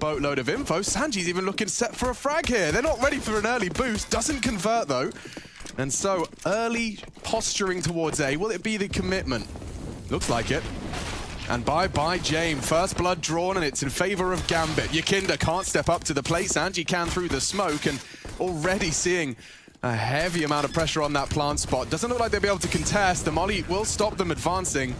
boatload of info. Sanji's even looking set for a frag here. They're not ready for an early boost. Doesn't convert, though. And so, early posturing towards A. Will it be the commitment? Looks like it. And bye-bye, James. First blood drawn, and it's in favor of Gambit. Yakinda can't step up to the plate. Sanji can through the smoke, and already seeing a heavy amount of pressure on that plant spot. Doesn't look like they'll be able to contest. The molly will stop them advancing.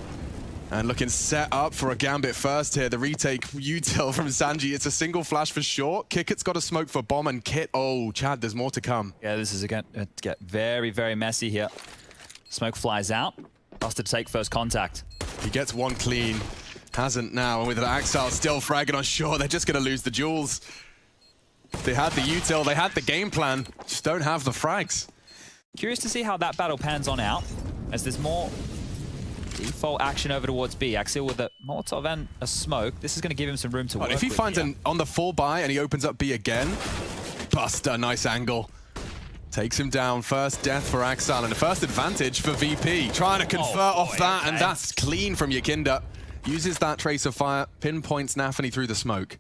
And looking set up for a Gambit first here. The retake util from Sanji. It's a single flash for short. Kickit's got a smoke for bomb, and Kit. Oh, Chad, there's more to come. Yeah, this is going to get very, very messy here. Smoke flies out. Buster to take first contact. He gets one clean. Hasn't now. And with Axel still fragging on short, they're just going to lose the jewels. They had the util, they had the game plan. Just don't have the frags. Curious to see how that battle pans on out, as there's more default action over towards B. Axel with a Molotov and a smoke. This is going to give him some room to work If he with finds here. an on the full buy and he opens up B again, Buster, nice angle. Takes him down. First death for Axel and a first advantage for VP. Trying to convert off that, okay. And that's clean from Yakinda. Uses that trace of fire, pinpoints Nafany through the smoke.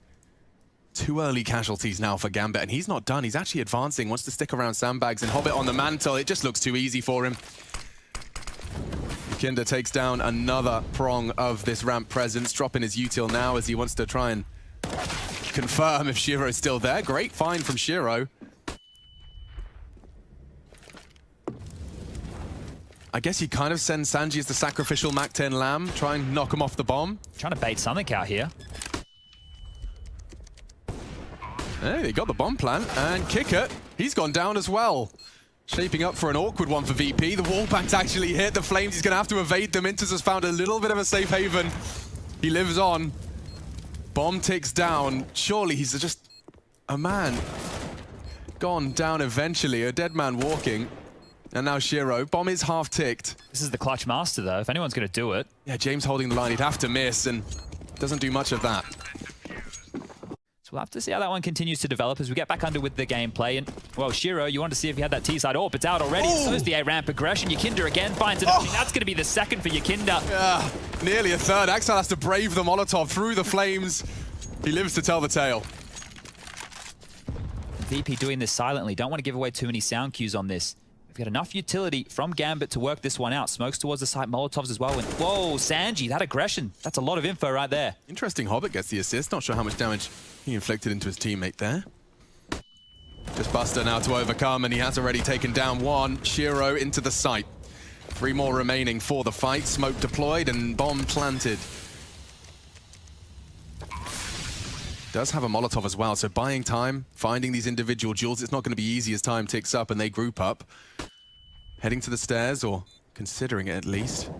2 early casualties now for Gambit, and he's not done. He's actually advancing, wants to stick around sandbags, and Hobbit on the mantle. It just looks too easy for him. Yakinda takes down another prong of this ramp presence, dropping his util now as he wants to try and confirm if Shiro's still there. Great find from Shiro. I guess he kind of sends Sanji as the sacrificial Mac-10 lamb, try and knock him off the bomb. Trying to bait something out here. Hey, they got the bomb plant, and Kikit, he's gone down as well. Shaping up for an awkward one for VP. The wall bank's actually hit the flames. He's going to have to evade them. Intus has found a little bit of a safe haven. He lives on. Bomb ticks down. Surely he's just a man gone down eventually, a dead man walking. And now Shiro. Bomb is half ticked. This is the clutch master, though. If anyone's going to do it. Yeah, James holding the line. He'd have to miss, and doesn't do much of that. So we'll have to see how that one continues to develop as we get back under with the gameplay. And, well, Shiro, you wanted to see if he had that T-side AWP. It's out already. Oh. So is the A-ramp aggression. Yakinda again finds it. Oh. That's going to be the second for Yakinda. Yeah, nearly a third. Axel has to brave the Molotov through the flames. He lives to tell the tale. VP doing this silently. Don't want to give away too many sound cues on this. We've got enough utility from Gambit to work this one out. Smokes towards the site, Molotovs as well. And whoa, Sanji, that aggression. That's a lot of info right there. Interesting, Hobbit gets the assist. Not sure how much damage he inflicted into his teammate there. Just Buster now to overcome, and he has already taken down one. Shiro into the site. 3 more remaining for the fight. Smoke deployed and bomb planted. Does have a Molotov as well, so buying time, finding these individual jewels. It's not going to be easy as time ticks up and they group up. Heading to the stairs, or considering it at least.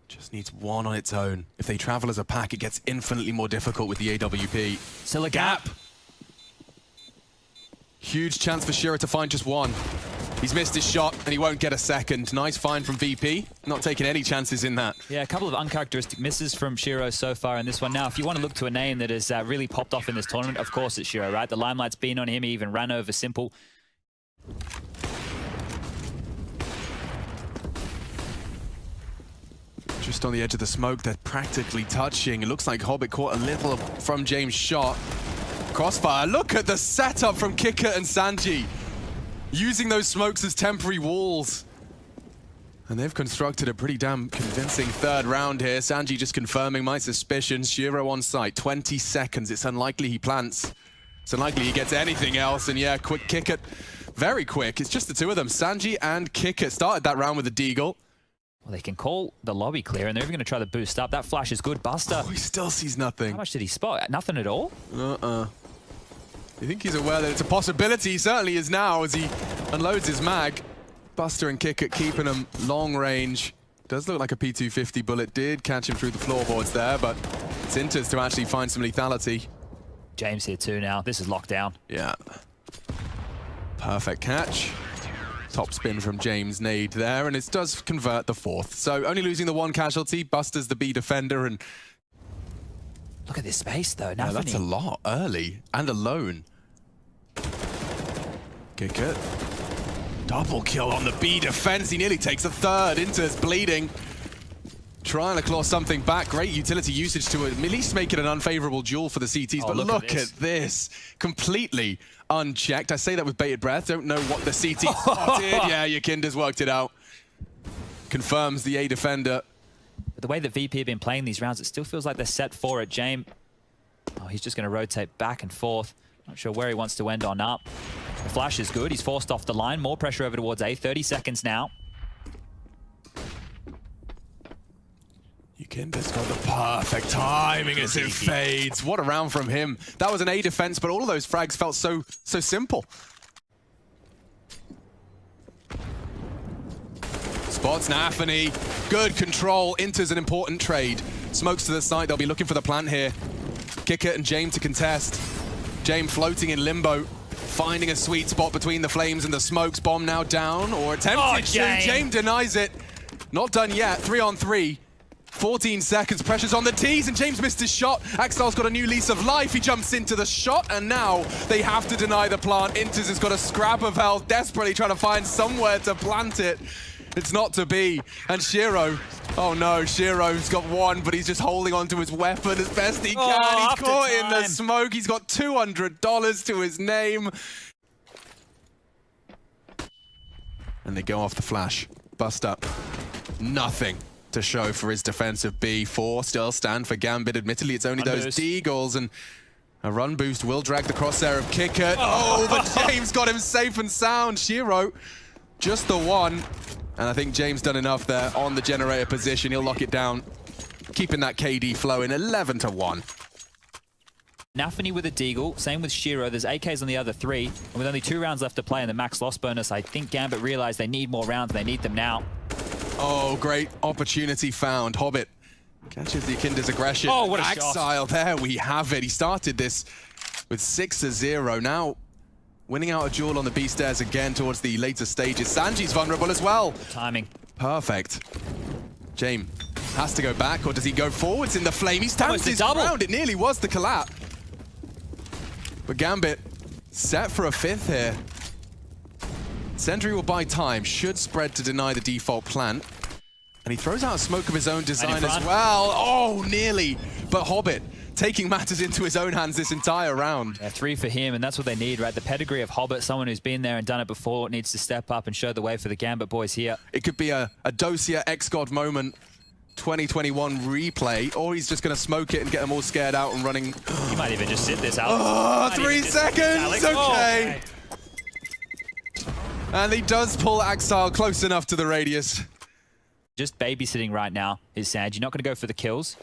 Just needs one on its own. If they travel as a pack, it gets infinitely more difficult with the AWP. Still a gap. Huge chance for Shiro to find just one. He's missed his shot, and he won't get a second. Nice find from VP. Not taking any chances in that. Yeah, a couple of uncharacteristic misses from Shiro so far in this one. Now, if you want to look to a name that has really popped off in this tournament, of course it's Shiro, right? The limelight's been on him. He even ran over Simple. Just on the edge of the smoke, they're practically touching. It looks like Hobbit caught a little from James' shot. Crossfire, look at the setup from Kikit and Sanji. Using those smokes as temporary walls. And they've constructed a pretty damn convincing third round here. Sanji just confirming my suspicions. Shiro on site, 20 seconds. It's unlikely he plants. It's unlikely he gets anything else. And yeah, quick Kikit. Very quick. It's just the two of them. Sanji and Kikit started that round with a deagle. Well, they can call the lobby clear, and they're even going to try to boost up. That flash is good. Buster. Oh, he still sees nothing. How much did he spot? Nothing at all? You think he's aware that it's a possibility? He certainly is now as he unloads his mag. Buster and Kikit keeping him long range. Does look like a P250 bullet did catch him through the floorboards there, but it's Inters to actually find some lethality. James here too now. This is locked down. Yeah. Perfect catch. Top spin from James nade there, and it does convert the fourth. So only losing the one casualty. Buster's the B defender, and look at this space though. Yeah, that's a lot early and alone. Kikit. Double kill on the B defense. He nearly takes a third. Inter's bleeding. Trying to claw something back. Great utility usage to at least make it an unfavorable duel for the CTs. But look at this. Completely unchecked. I say that with bated breath. Don't know what the CT spotted. Yeah, Yakinda's worked it out. Confirms the A defender. But the way that VP have been playing these rounds, it still feels like they're set for it. James, oh, he's just going to rotate back and forth. Not sure where he wants to end on up. The flash is good. He's forced off the line. More pressure over towards A. 30 seconds now. Yakinda's got the perfect timing as it fades. What a round from him. That was an A defense, but all of those frags felt so simple. Spots Nafany. Good control. Enters an important trade. Smokes to the side. They'll be looking for the plant here. Kicker and James to contest. James floating in limbo. Finding a sweet spot between the flames and the smokes. Bomb now down, or attempted to. James denies it. Not done yet. 3 on 3. 14 seconds, pressure's on the T's, and James missed his shot. Axel's got a new lease of life. He jumps into the shot, and now they have to deny the plant. Inters has got a scrap of health, desperately trying to find somewhere to plant it. It's not to be. And Shiro, oh no, Shiro's got one, but he's just holding onto his weapon as best he can. He's caught in the smoke. He's got $200 to his name. And they go off the flash. Bust up. Nothing to show for his defensive B. 4 still stand for Gambit. Admittedly, it's only those D-goals, and a run boost will drag the crosshair of Kicker. Oh, but James got him safe and sound. Shiro, just the one. And I think James done enough there on the generator position. He'll lock it down, keeping that KD flowing. 11-1. Nafany with a deagle, same with Shiro. There's AKs on the other 3, and with only 2 rounds left to play in the max loss bonus, I think Gambit realized they need more rounds. They need them now. Oh, great opportunity found. Hobbit catches the Yakinda's aggression. Oh, what a Exile, shot. there we have it. He started this with 6-0. Now winning out a duel on the B stairs again towards the later stages. Sanji's vulnerable as well. Timing. Perfect. James has to go back, or does he go forwards in the flame? He stands his ground. It nearly was the collapse. But Gambit set for a 5th here. Sentry will buy time, should spread to deny the default plant. And he throws out a smoke of his own design as well. Oh, nearly. But Hobbit taking matters into his own hands this entire round. Yeah, 3 for him, and that's what they need, right? The pedigree of Hobbit, someone who's been there and done it before, needs to step up and show the way for the Gambit boys here. It could be a Dosia X-God moment 2021 replay, or he's just going to smoke it and get them all scared out and running. He might even just sit this, Alex. Oh, 3 seconds! Okay. And he does pull Axile close enough to the radius. Just babysitting right now is Sanji. Not going to go for the kills.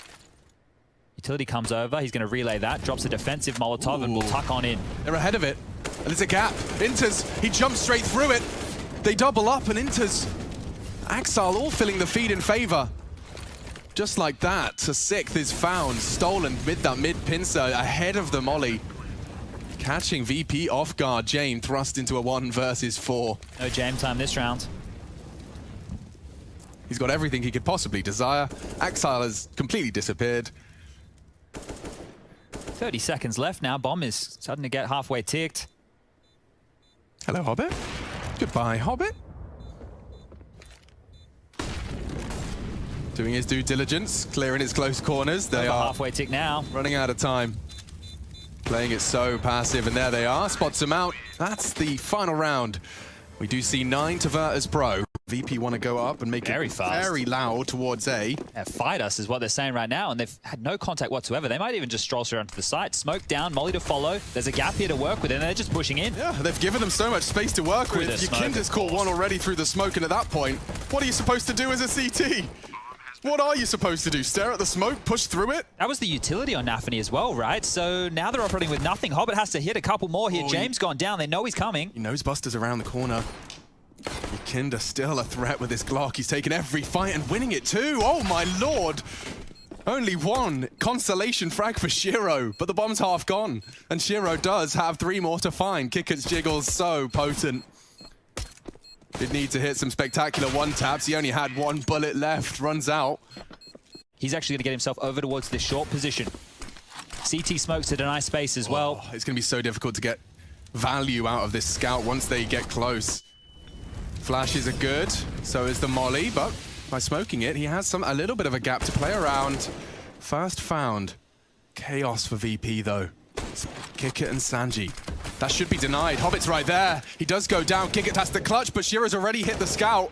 Utility comes over. He's going to relay that. Drops a defensive Molotov and will tuck on in. They're ahead of it. And there's a gap. Inters, he jumps straight through it. They double up, and Inters, Axile all filling the feed in favor. Just like that, to 6th is found. Stolen mid that mid-pincer ahead of the molly. Catching VP off guard. James thrust into a 1 versus 4. No jam time this round. He's got everything he could possibly desire. Axile has completely disappeared. 30 seconds left now. Bomb is starting to get halfway ticked. Hello, Hobbit. Goodbye, Hobbit. Doing his due diligence, clearing his close corners. They are halfway tick now. Running out of time. Playing it so passive, and there they are. Spots him out. That's the final round. We do see 9 to Virtus Pro. VP want to go up and make it very loud towards A. Yeah, fight us is what they're saying right now, and they've had no contact whatsoever. They might even just stroll through onto the site. Smoke down, molly to follow. There's a gap here to work with, and they're just pushing in. Yeah, they've given them so much space to work with. Yakinda's caught one already through the smoke, and at that point, what are you supposed to do as a CT? What are you supposed to do? Stare at the smoke, push through it? That was the utility on Nafany as well, right? So now they're operating with nothing. Hobbit has to hit a couple more here. James gone down. They know he's coming. He knows Buster's around the corner. Yakinda still a threat with his Glock. He's taken every fight and winning it too. Oh my lord. Only 1 consolation frag for Shiro, but the bomb's half gone. And Shiro does have 3 more to find. Kicker's jiggles so potent. Did need to hit some spectacular 1-taps. He only had 1 bullet left. Runs out. He's actually going to get himself over towards this short position. CT smokes to deny space as well. It's going to be so difficult to get value out of this scout once they get close. Flashes are good. So is the molly, but by smoking it. He has a little bit of a gap to play around. First found. Chaos for VP though. Kickit and Sanji. That should be denied. Hobbit's right there. He does go down. Kickit has the clutch, but Shiro's already hit the scout.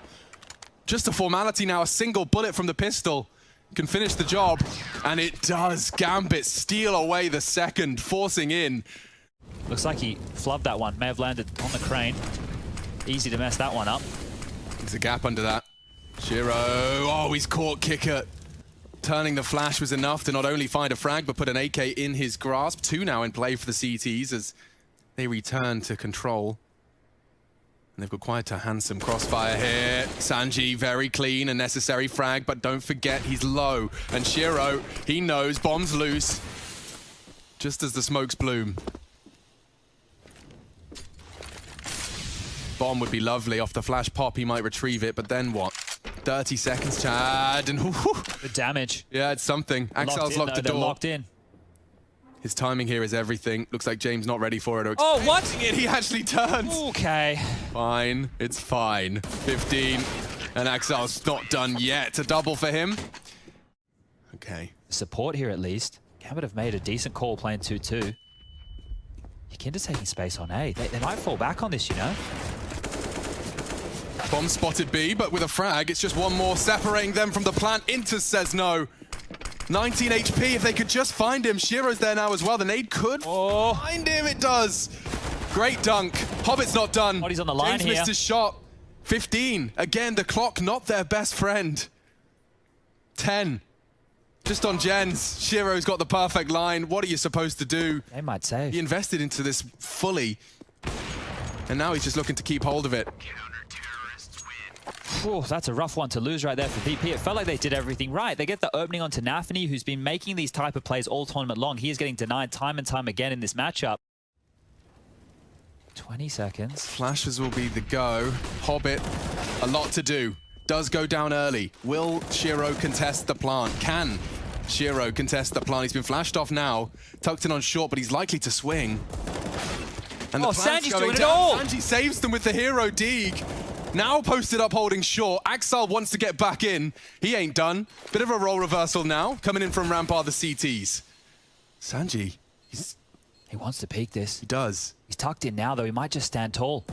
Just a formality now. A single bullet from the pistol can finish the job. And it does. Gambit steal away the second, forcing in. Looks like he flubbed that one. May have landed on the crane. Easy to mess that one up. There's a gap under that. Shiro. Oh, he's caught Kickit. Turning the flash was enough to not only find a frag, but put an AK in his grasp. 2 now in play for the CTs as they return to control. And they've got quite a handsome crossfire here. Sanji, very clean and necessary frag, but don't forget he's low. And Shiro, he knows, bomb's loose. Just as the smokes bloom. Bomb would be lovely. Off the flash pop, he might retrieve it, but then what? 30 seconds, Chad, and whoo. The damage. Yeah, it's something. Axel's locked the door. They're locked in. His timing here is everything. Looks like James not ready for it. Oh, what? He actually turns. Okay. Fine. It's fine. 15. And Axel's not done yet. A double for him. Okay. Support here at least. Gambit have made a decent call playing 2-2. Yakinda's taking space on A. They might fall back on this, you know? Bomb spotted B, but with a frag, it's just one more separating them from the plant. Inter says no. 19 HP, if they could just find him. Shiro's there now as well. The nade could find him, it does. Great dunk. Hobbit's not done. Body's on the line James here. missed his shot. 15. Again, the clock not their best friend. 10. Just on Jens. Shiro's got the perfect line. What are you supposed to do? They might save. He invested into this fully. And now he's just looking to keep hold of it. Whew, that's a rough one to lose right there for VP. It felt like they did everything right. They get the opening onto Nafany, who's been making these type of plays all tournament long. He is getting denied time and time again in this matchup. 20 seconds. Flashes will be the go. Hobbit, a lot to do. Does go down early. Will Shiro contest the plant? Can Shiro contest the plant? He's been flashed off now. Tucked in on short, but he's likely to swing. And the plant's Sanji's going doing it down. all! Sanji saves them with the hero Deeg. Now posted up holding short. Axel wants to get back in. He ain't done. Bit of a role reversal now. Coming in from ramp are the CTs. Sanji, He wants to peek this. he does. He's tucked in now, though. He might just stand tall.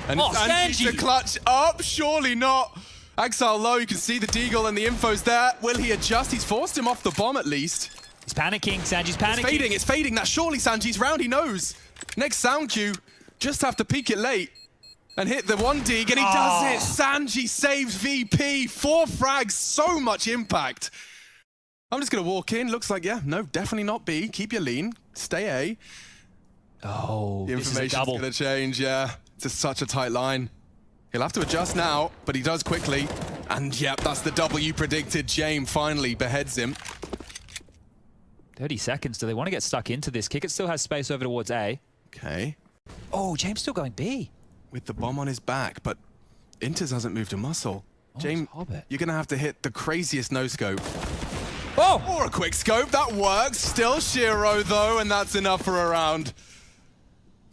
And Oh, Sanji's Sanji! the clutch up. Surely not. Axel low. You can see the deagle and the info's there. Will he adjust? He's forced him off the bomb at least. He's panicking. Sanji's panicking. It's fading. It's fading. That's surely Sanji's round. He knows. Next sound cue. Just have to peek it late. And hit the 1D, and he does it. Sanji saves VP. 4 frags, so much impact. I'm just going to walk in. Looks like, yeah, no, definitely not B. Keep your lean. Stay A. Oh, The this is a information's double. going to change, yeah. It's just such a tight line. He'll have to adjust now, but he does quickly. And, yep, that's the double you predicted. James finally beheads him. 30 seconds. Do they want to get stuck into this? Kickit still has space over towards A. Okay. Oh, James still going B. With the bomb on his back, but Inters hasn't moved a muscle. Oh, James, it's Hobbit. you're going to have to hit the craziest no-scope. Oh! Or a quick scope, that works. Still Shiro though, and that's enough for a round.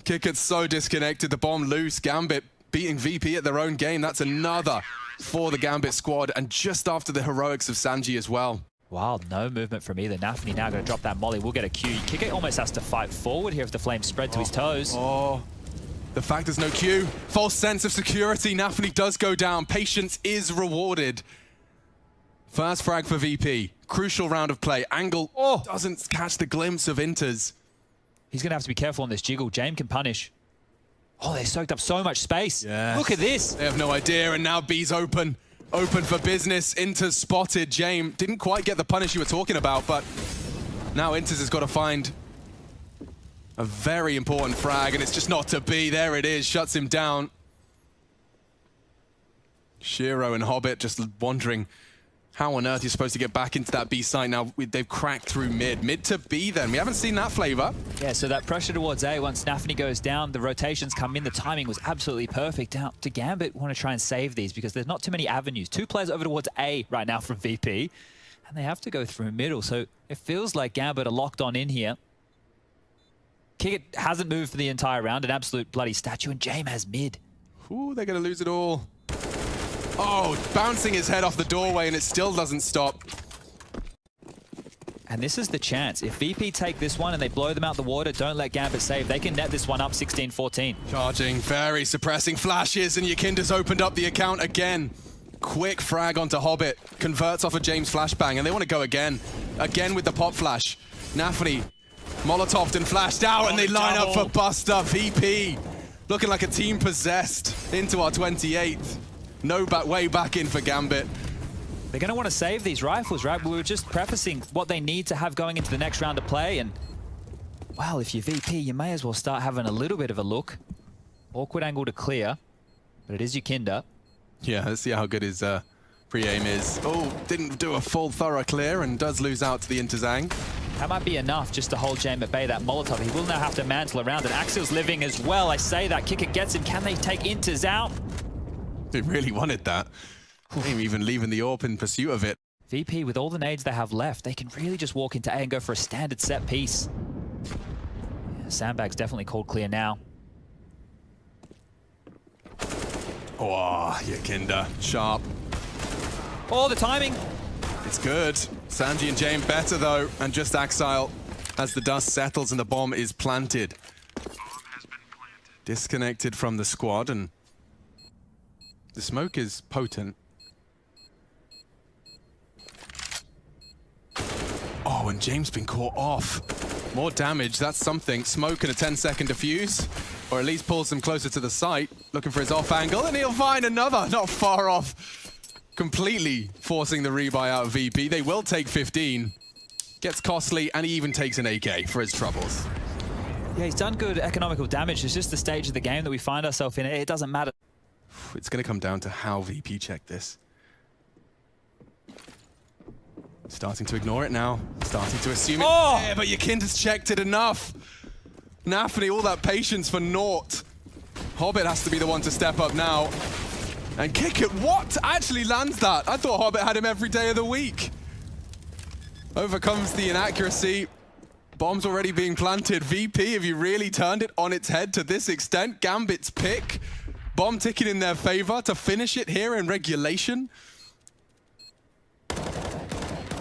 Kickit's so disconnected, the bomb loose. Gambit beating VP at their own game. That's another for the Gambit squad, and just after the heroics of Sanji as well. Wild, no movement from either. Nafany now going to drop that molly. We'll get a Q. Kickit almost has to fight forward here if the flames spread to his toes. Oh, the fact there's no Q. False sense of security. Nafany does go down. Patience is rewarded. First frag for VP. Crucial round of play. Angle doesn't catch the glimpse of Inters. He's going to have to be careful on this jiggle. James can punish. Oh, they soaked up so much space. Yes. Look at this. They have no idea, and now B's open. Open for business. Inters spotted. James didn't quite get the punish you were talking about, but now Inters has got to find a very important frag, and it's just not to be. There it is. Shuts him down. Shiro and Hobbit just wondering how on earth you're supposed to get back into that B site now. They've cracked through mid. Mid to B then. We haven't seen that flavor. Yeah, so that pressure towards A, once Nafany goes down, the rotations come in. The timing was absolutely perfect. Now, to Gambit, want to try and save these because there's not too many avenues. 2 players over towards A right now from VP, and they have to go through middle. So it feels like Gambit are locked on in here. Kickit hasn't moved for the entire round, an absolute bloody statue, and James has mid. Ooh, they're going to lose it all. Oh, bouncing his head off the doorway and it still doesn't stop. And this is the chance. If VP take this one and they blow them out the water, don't let Gambit save. They can net this one up 16-14. Charging, very suppressing flashes, and Yakinda's opened up the account again. Quick frag onto Hobbit. Converts off a James flashbang, and they want to go again. Again with the pop flash. Nafany, Molotoved and flashed out, and they line up for Buster. VP looking like a team possessed into our 28th. No way back in for Gambit. They're going to want to save these rifles, right? We were just prefacing what they need to have going into the next round of play, and well, if you're VP, you may as well start having a little bit of a look. Awkward angle to clear, but it is Yakinda. Yeah, let's see how good his pre-aim is. Oh, didn't do a full thorough clear and does lose out to the Interzang. That might be enough just to hold James at bay, that Molotov. He will now have to mantle around it. Axel's living as well. I say that. Kicker gets him. Can they take Inters out? They really wanted that. Maybe even leaving the AWP in pursuit of it. VP, with all the nades they have left, they can really just walk into A and go for a standard set piece. Yeah, Sandbag's definitely called clear now. Oh, Yakinda, sharp. Oh, the timing. It's good. Sanji and James better though, and just Axile as the dust settles and the bomb is planted. Disconnected from the squad, and the smoke is potent. Oh, and James been caught off. More damage, that's something. Smoke and a 10-second defuse, or at least pulls him closer to the site, looking for his off angle, and he'll find another, not far off. Completely forcing the rebuy out of VP. They will take 15. Gets costly, and he even takes an AK for his troubles. Yeah, he's done good economical damage. It's just the stage of the game that we find ourselves in. It doesn't matter. It's going to come down to how VP check this. Starting to ignore it now. Starting to assume it. Oh! Yeah, but Yakinda's checked it enough. Nafany, all that patience for naught. Hobbit has to be the one to step up now. And kick it. What? Actually lands that. I thought Hobbit had him every day of the week. Overcomes the inaccuracy. Bomb's already being planted. VP, have you really turned it on its head to this extent? Gambit's pick. Bomb ticking in their favor to finish it here in regulation.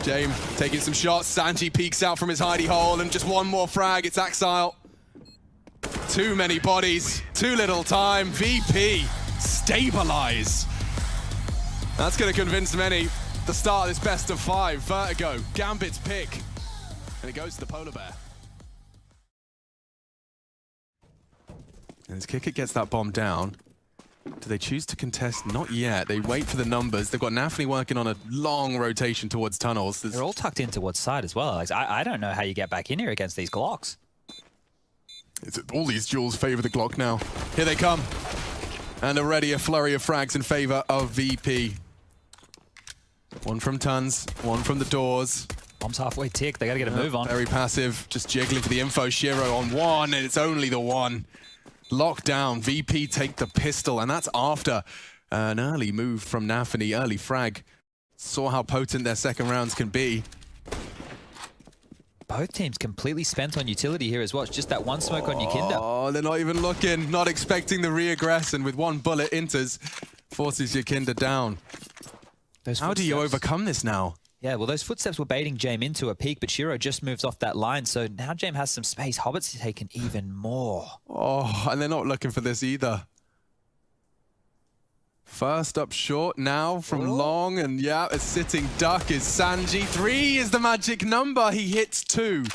James taking some shots. Sanji peeks out from his hidey hole, and just one more frag. It's Axile. Too many bodies, too little time. VP, stabilize. That's going to convince many. The start of this best of 5. Vertigo, Gambit's pick. And it goes to the Polar Bear. And as Kicker gets that bomb down, do they choose to contest? Not yet. They wait for the numbers. They've got Nafany working on a long rotation towards tunnels. They're all tucked in towards side as well, Alex. I don't know how you get back in here against these Glocks. All these duels favor the Glock now. Here they come. And already a flurry of frags in favor of VP. One from Tons, one from the doors. Bomb's halfway ticked. They got to get a move on. Very passive, just jiggling for the info. Shiro on one, and it's only the one. Locked down, VP take the pistol, and that's after an early move from Nafany, early frag. Saw how potent their second rounds can be. Both teams completely spent on utility here as well. It's just that one smoke on Yakinda. Oh, they're not even looking, not expecting the re-aggress, and with one bullet, Inters forces Yakinda down. How do you overcome this now? Yeah, well, those footsteps were baiting James into a peak, but Shiro just moves off that line, so now James has some space. Hobbit's taken even more. Oh, and they're not looking for this either. First up short now from long, and yeah, a sitting duck is Sanji. 3 is the magic number. He hits 2.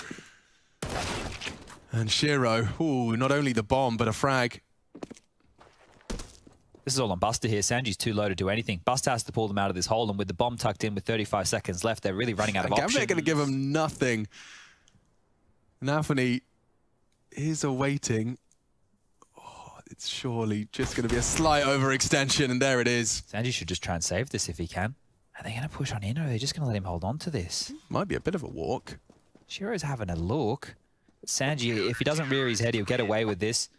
And Shiro, ooh, not only the bomb, but a frag. This is all on Buster here. Sanji's too low to do anything. Buster has to pull them out of this hole, and with the bomb tucked in with 35 seconds left, they're really running out of options. Gambit going to give him nothing. Nafany is awaiting. Oh, it's surely just going to be a slight overextension, and there it is. Sanji should just try and save this if he can. Are they going to push on in, or are they just going to let him hold on to this? Might be a bit of a walk. Shiro's having a look. Sanji, if he doesn't rear his head, he'll get away with this.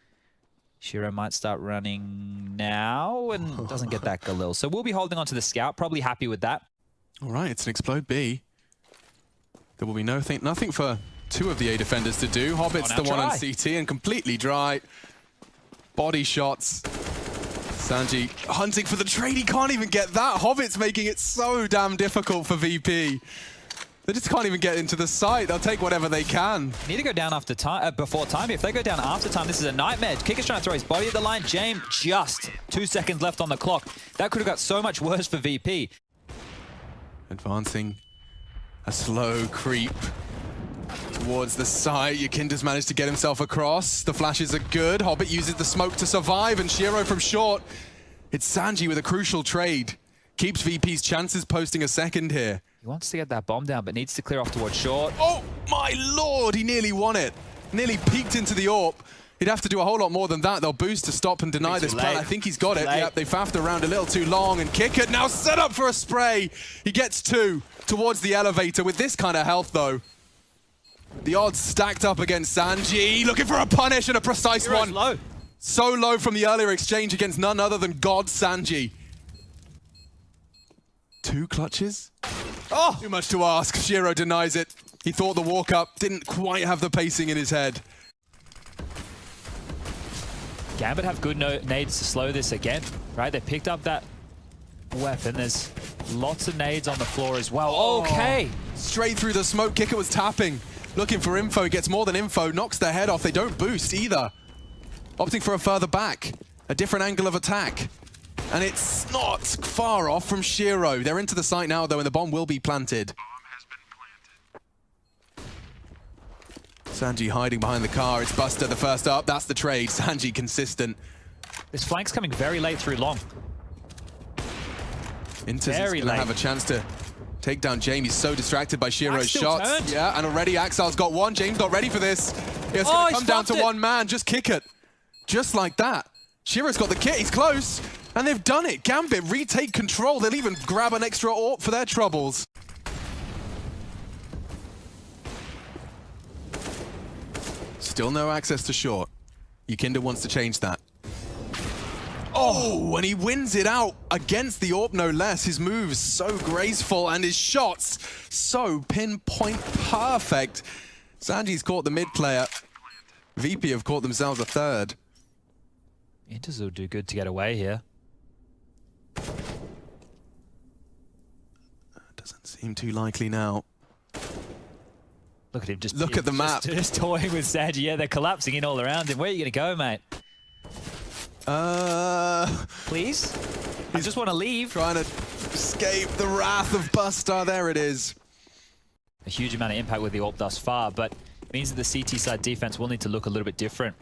Shiro might start running now and doesn't get that Galil. So we'll be holding on to the scout, probably happy with that. All right, it's an explode B. There will be nothing for 2 of the A defenders to do. Hobbit's the one on CT and completely dry. Body shots. Sanji hunting for the trade. He can't even get that. Hobbit's making it so damn difficult for VP. They just can't even get into the site. They'll take whatever they can. Need to go down after time, before time. If they go down after time, this is a nightmare. Kicker's trying to throw his body at the line. James just 2 seconds left on the clock. That could have got so much worse for VP. Advancing a slow creep towards the site. Yakinda's managed to get himself across. The flashes are good. Hobbit uses the smoke to survive, and Shiro from short. It's Sanji with a crucial trade. Keeps VP's chances posting a second here. He wants to get that bomb down, but needs to clear off towards short. Oh my lord, he nearly won it. Nearly peeked into the AWP. He'd have to do a whole lot more than that. They'll boost to stop and deny this plan. I think he's got it. Yep, they faffed around a little too long, and Kicker now set up for a spray. He gets 2 towards the elevator with this kind of health though. The odds stacked up against Sanji, looking for a punish and a precise one. Low. So low from the earlier exchange against none other than God Sanji. 2 clutches? Oh! Too much to ask. Shiro denies it. He thought the walk up didn't quite have the pacing in his head. Gambit have good nades to slow this again, right? They picked up that weapon. There's lots of nades on the floor as well. Oh. Okay. Straight through the smoke. Kicker was tapping, looking for info. He gets more than info, knocks their head off. They don't boost either. Opting for a further back, a different angle of attack. And it's not far off from Shiro. They're into the site now, though, and the bomb will be planted. Sanji hiding behind the car. It's Buster, the first up. That's the trade. Sanji consistent. This flank's coming very late through long. Inters is going to have a chance to take down James. He's so distracted by Shiro's shots. Turned. Yeah, and already Axel's got one. James not ready for this. It's going to come down to one man. Just kick it. Just like that. Shiro's got the kit. He's close. And they've done it. Gambit retake control. They'll even grab an extra AWP for their troubles. Still no access to short. Yakinda wants to change that. Oh, and he wins it out against the AWP, no less. His moves so graceful and his shots so pinpoint perfect. Sanji's caught the mid player. VP have caught themselves a third. Inters will do good to get away here. Doesn't seem too likely now. Look at him just... Look at the map. Just toying with Sanji. Yeah, they're collapsing in all around him. Where are you going to go, mate? Please? I just want to leave. Trying to escape the wrath of Buster. There it is. A huge amount of impact with the AWP thus far, but it means that the CT side defense will need to look a little bit different.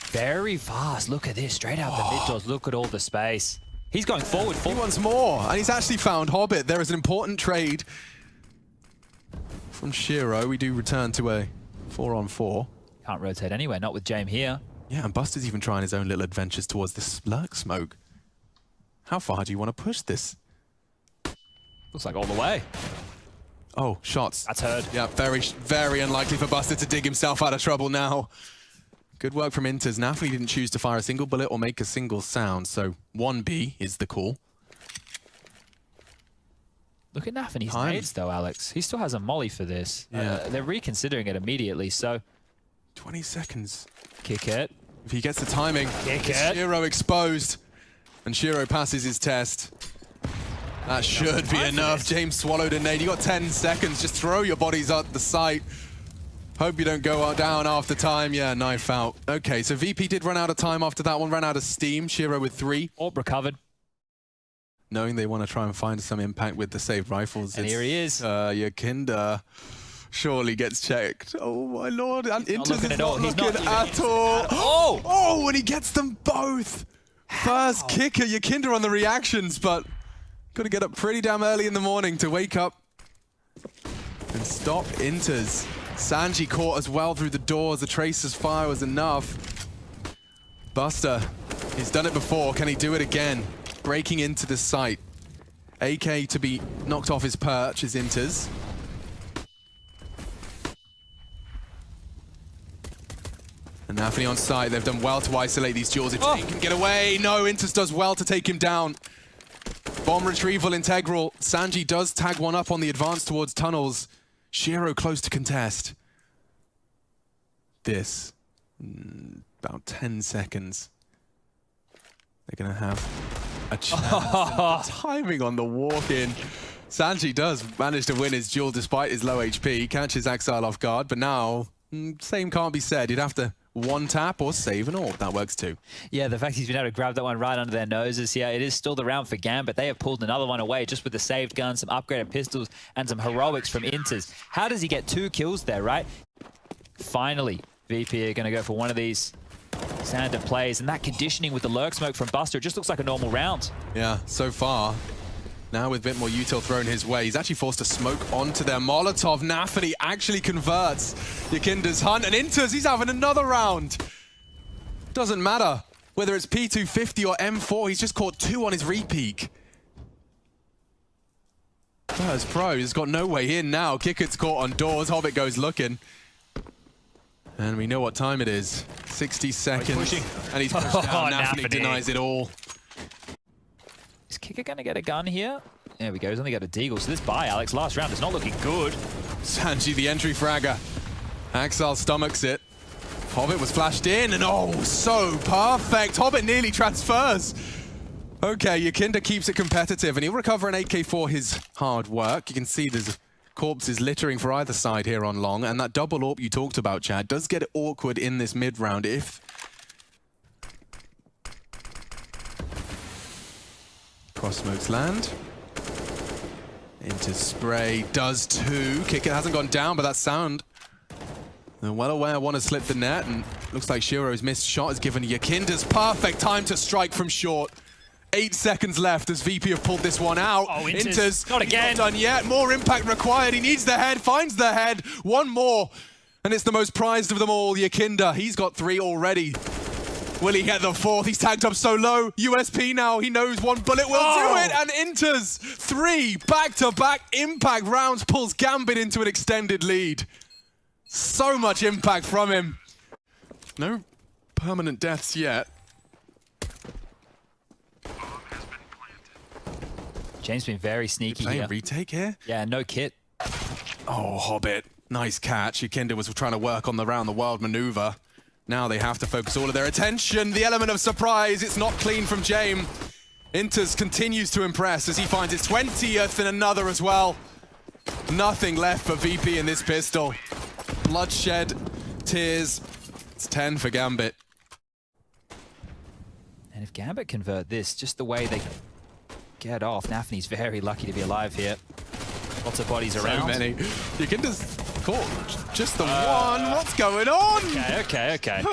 Very fast. Look at this. Straight out the mid doors. Look at all the space. He's going forward. He wants more, and he's actually found Hobbit. There is an important trade from Shiro. We do return to a 4-on-4. Can't rotate anywhere, not with James here. Yeah, and Buster's even trying his own little adventures towards this lurk smoke. How far do you want to push this? Looks like all the way. Oh, shots. That's heard. Yeah, very, very unlikely for Buster to dig himself out of trouble now. Good work from Inters. Nafli didn't choose to fire a single bullet or make a single sound, so 1B is the call. Look at Naf and his nades, though, Alex. He still has a molly for this. Yeah. They're reconsidering it immediately, so... 20 seconds. Kick it. If he gets the timing, Kick it. Shiro exposed. And Shiro passes his test. That should be enough. James swallowed a nade. You got 10 seconds. Just throw your bodies at the site. Hope you don't go down after time. Yeah, knife out. Okay, so VP did run out of time after that one. Ran out of steam. Shiro with 3. AWP recovered. Knowing they want to try and find some impact with the saved rifles. And here he is. Yakinda surely gets checked. Oh my lord. And Inters is not looking at all. Oh! Oh, and he gets them both. First kicker, Yakinda on the reactions, but got to get up pretty damn early in the morning to wake up and stop Inters. Sanji caught as well through the doors. The Tracer's fire was enough. Buster, he's done it before. Can he do it again? Breaking into the site. AK to be knocked off his perch as Inters. And Nafani on site. They've done well to isolate these duels. If Jane can get away. No, Inters does well to take him down. Bomb retrieval integral. Sanji does tag one up on the advance towards tunnels. Shiro close to contest. This. About 10 seconds. They're They're going to have a chance. Timing on the walk-in. Sanji does manage to win his duel despite his low HP. Catches Axile off guard, but now, same can't be said. You'd have to one tap or save an orb. That works too. Yeah, the fact he's been able to grab that one right under their noses here. It is still the round for Gambit. They have pulled another one away just with the saved gun, some upgraded pistols, and some heroics from Inters. How does he get 2 kills there, right? Finally, VP are going to go for one of these standard plays, and that conditioning with the lurk smoke from Buster, it just looks like a normal round. Yeah, so far. Now with a bit more util thrown his way, he's actually forced to smoke onto their Molotov. Nafany actually converts Yakinda's hunt, and Inters, he's having another round. Doesn't matter whether it's P250 or M4, he's just caught 2 on his repeak. As pro, he's got no way in now. Kickert's caught on doors, Hobbit goes looking. And we know what time it is. 60 seconds. And he's pushed down. Nafany denies it all. Is Kicker going to get a gun here? There we go. He's only got a deagle. So this buy, Alex, last round is not looking good. Sanji, the entry fragger. Axile stomachs it. Hobbit was flashed in, and oh, so perfect. Hobbit nearly transfers. Okay, Yakinda keeps it competitive, and he'll recover an AK for his hard work. You can see there's corpses littering for either side here on long, and that double AWP you talked about, Chad, does get awkward in this mid-round if cross smokes land. Into spray, does too. Kicker hasn't gone down, but that sound. They're well aware one has slipped the net, and looks like Shiro's missed shot has given Yakinda's perfect time to strike from short. 8 seconds left as VP have pulled this one out. Oh, Inters, not again. Not done yet. More impact required. He needs the head, finds the head. One more, and it's the most prized of them all, Yakinda. He's got 3 already. Will he get the 4th? He's tagged up so low. USP now. He knows one bullet will do it. And Inters 3 back-to-back impact rounds pulls Gambit into an extended lead. So much impact from him. No permanent deaths yet. James been very sneaky Playing here. retake here? Yeah, no kit. Oh, Hobbit. Nice catch. Yakinda was trying to work on the round-the-world maneuver. Now they have to focus all of their attention. The element of surprise. It's not clean from James. Inters continues to impress as he finds his 20th and another as well. Nothing left for VP in this pistol. Bloodshed, tears. It's 10 for Gambit. And if Gambit convert this, just the way they get off, Nafany's very lucky to be alive here. Lots of bodies around. So many. Yakinda's caught just the one. What's going on? Okay.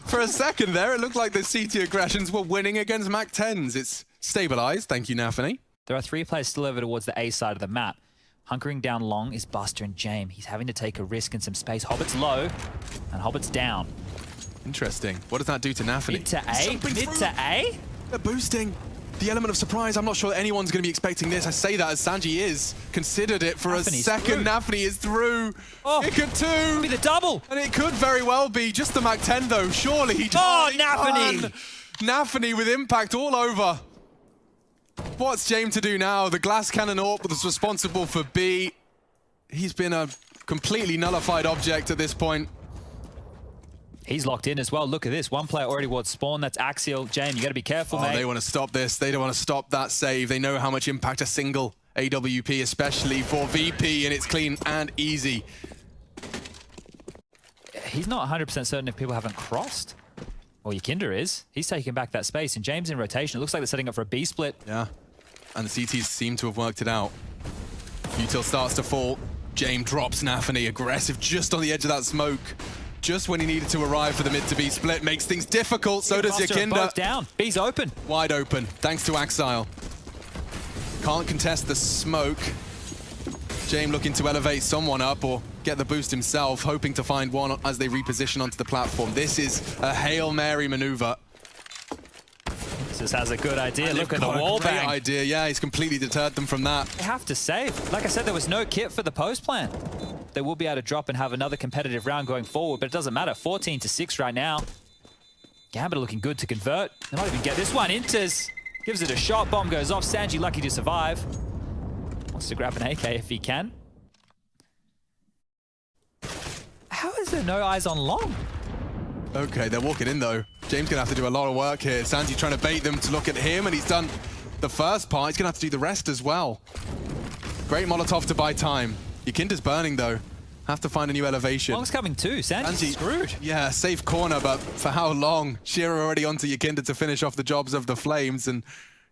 For a second there, it looked like the CT aggressions were winning against Mac 10s. It's stabilized. Thank you, Nafany. There are 3 players still over towards the A side of the map. Hunkering down long is Buster and James. He's having to take a risk in some space. Hobbit's low, and Hobbit's down. Interesting. What does that do to Nafany? Mid to A? Mid to A? They're boosting. The element of surprise, I'm not sure anyone's going to be expecting this. I say that as Sanji is. Considered it for Nafany's a second. through. Nafany is through. Oh, it could too. be the double. And it could very well be just the Mac 10 though. Surely he Nafany. Nafany with impact all over. What's James to do now? The glass cannon AWP was responsible for B. He's been a completely nullified object at this point. He's locked in as well. Look at this. One player already towards spawn. That's Axial. Jane, you got to be careful, mate. They want to stop this. They don't want to stop that save. They know how much impact a single AWP, especially for VP, and it's clean and easy. He's not 100% certain if people haven't crossed. Well, Yakinda is. He's taking back that space, and James in rotation. It looks like they're setting up for a B split. Yeah, and the CTs seem to have worked it out. Util starts to fall. James drops Nafany, aggressive just on the edge of that smoke. Just when he needed to arrive for the mid to B split. Makes things difficult, so does Yakinda. Both down. B's open. Wide open, thanks to Axile. Can't contest the smoke. James looking to elevate someone up or get the boost himself, hoping to find one as they reposition onto the platform. This is a Hail Mary maneuver. This has a good idea. Look at the wall Great bang. idea, yeah, he's completely deterred them from that. They have to save. Like I said, there was no kit for the post plan. They will be able to drop and have another competitive round going forward, but it doesn't matter. 14-6 right now. Gambit looking good to convert. They might even get this one. Inters gives it a shot. Bomb goes off. Sanji lucky to survive. Wants to grab an AK if he can. How is there no eyes on long? Okay, they're walking in though. James gonna have to do a lot of work here. Sanji trying to bait them to look at him, and he's done the first part. He's gonna have to do the rest as well. Great Molotov to buy time. Yakinda's burning though. Have to find a new elevation. Long's coming too. Sanji's screwed. Yeah, safe corner, but for how long? Shiro already onto Yakinda to finish off the jobs of the Flames, and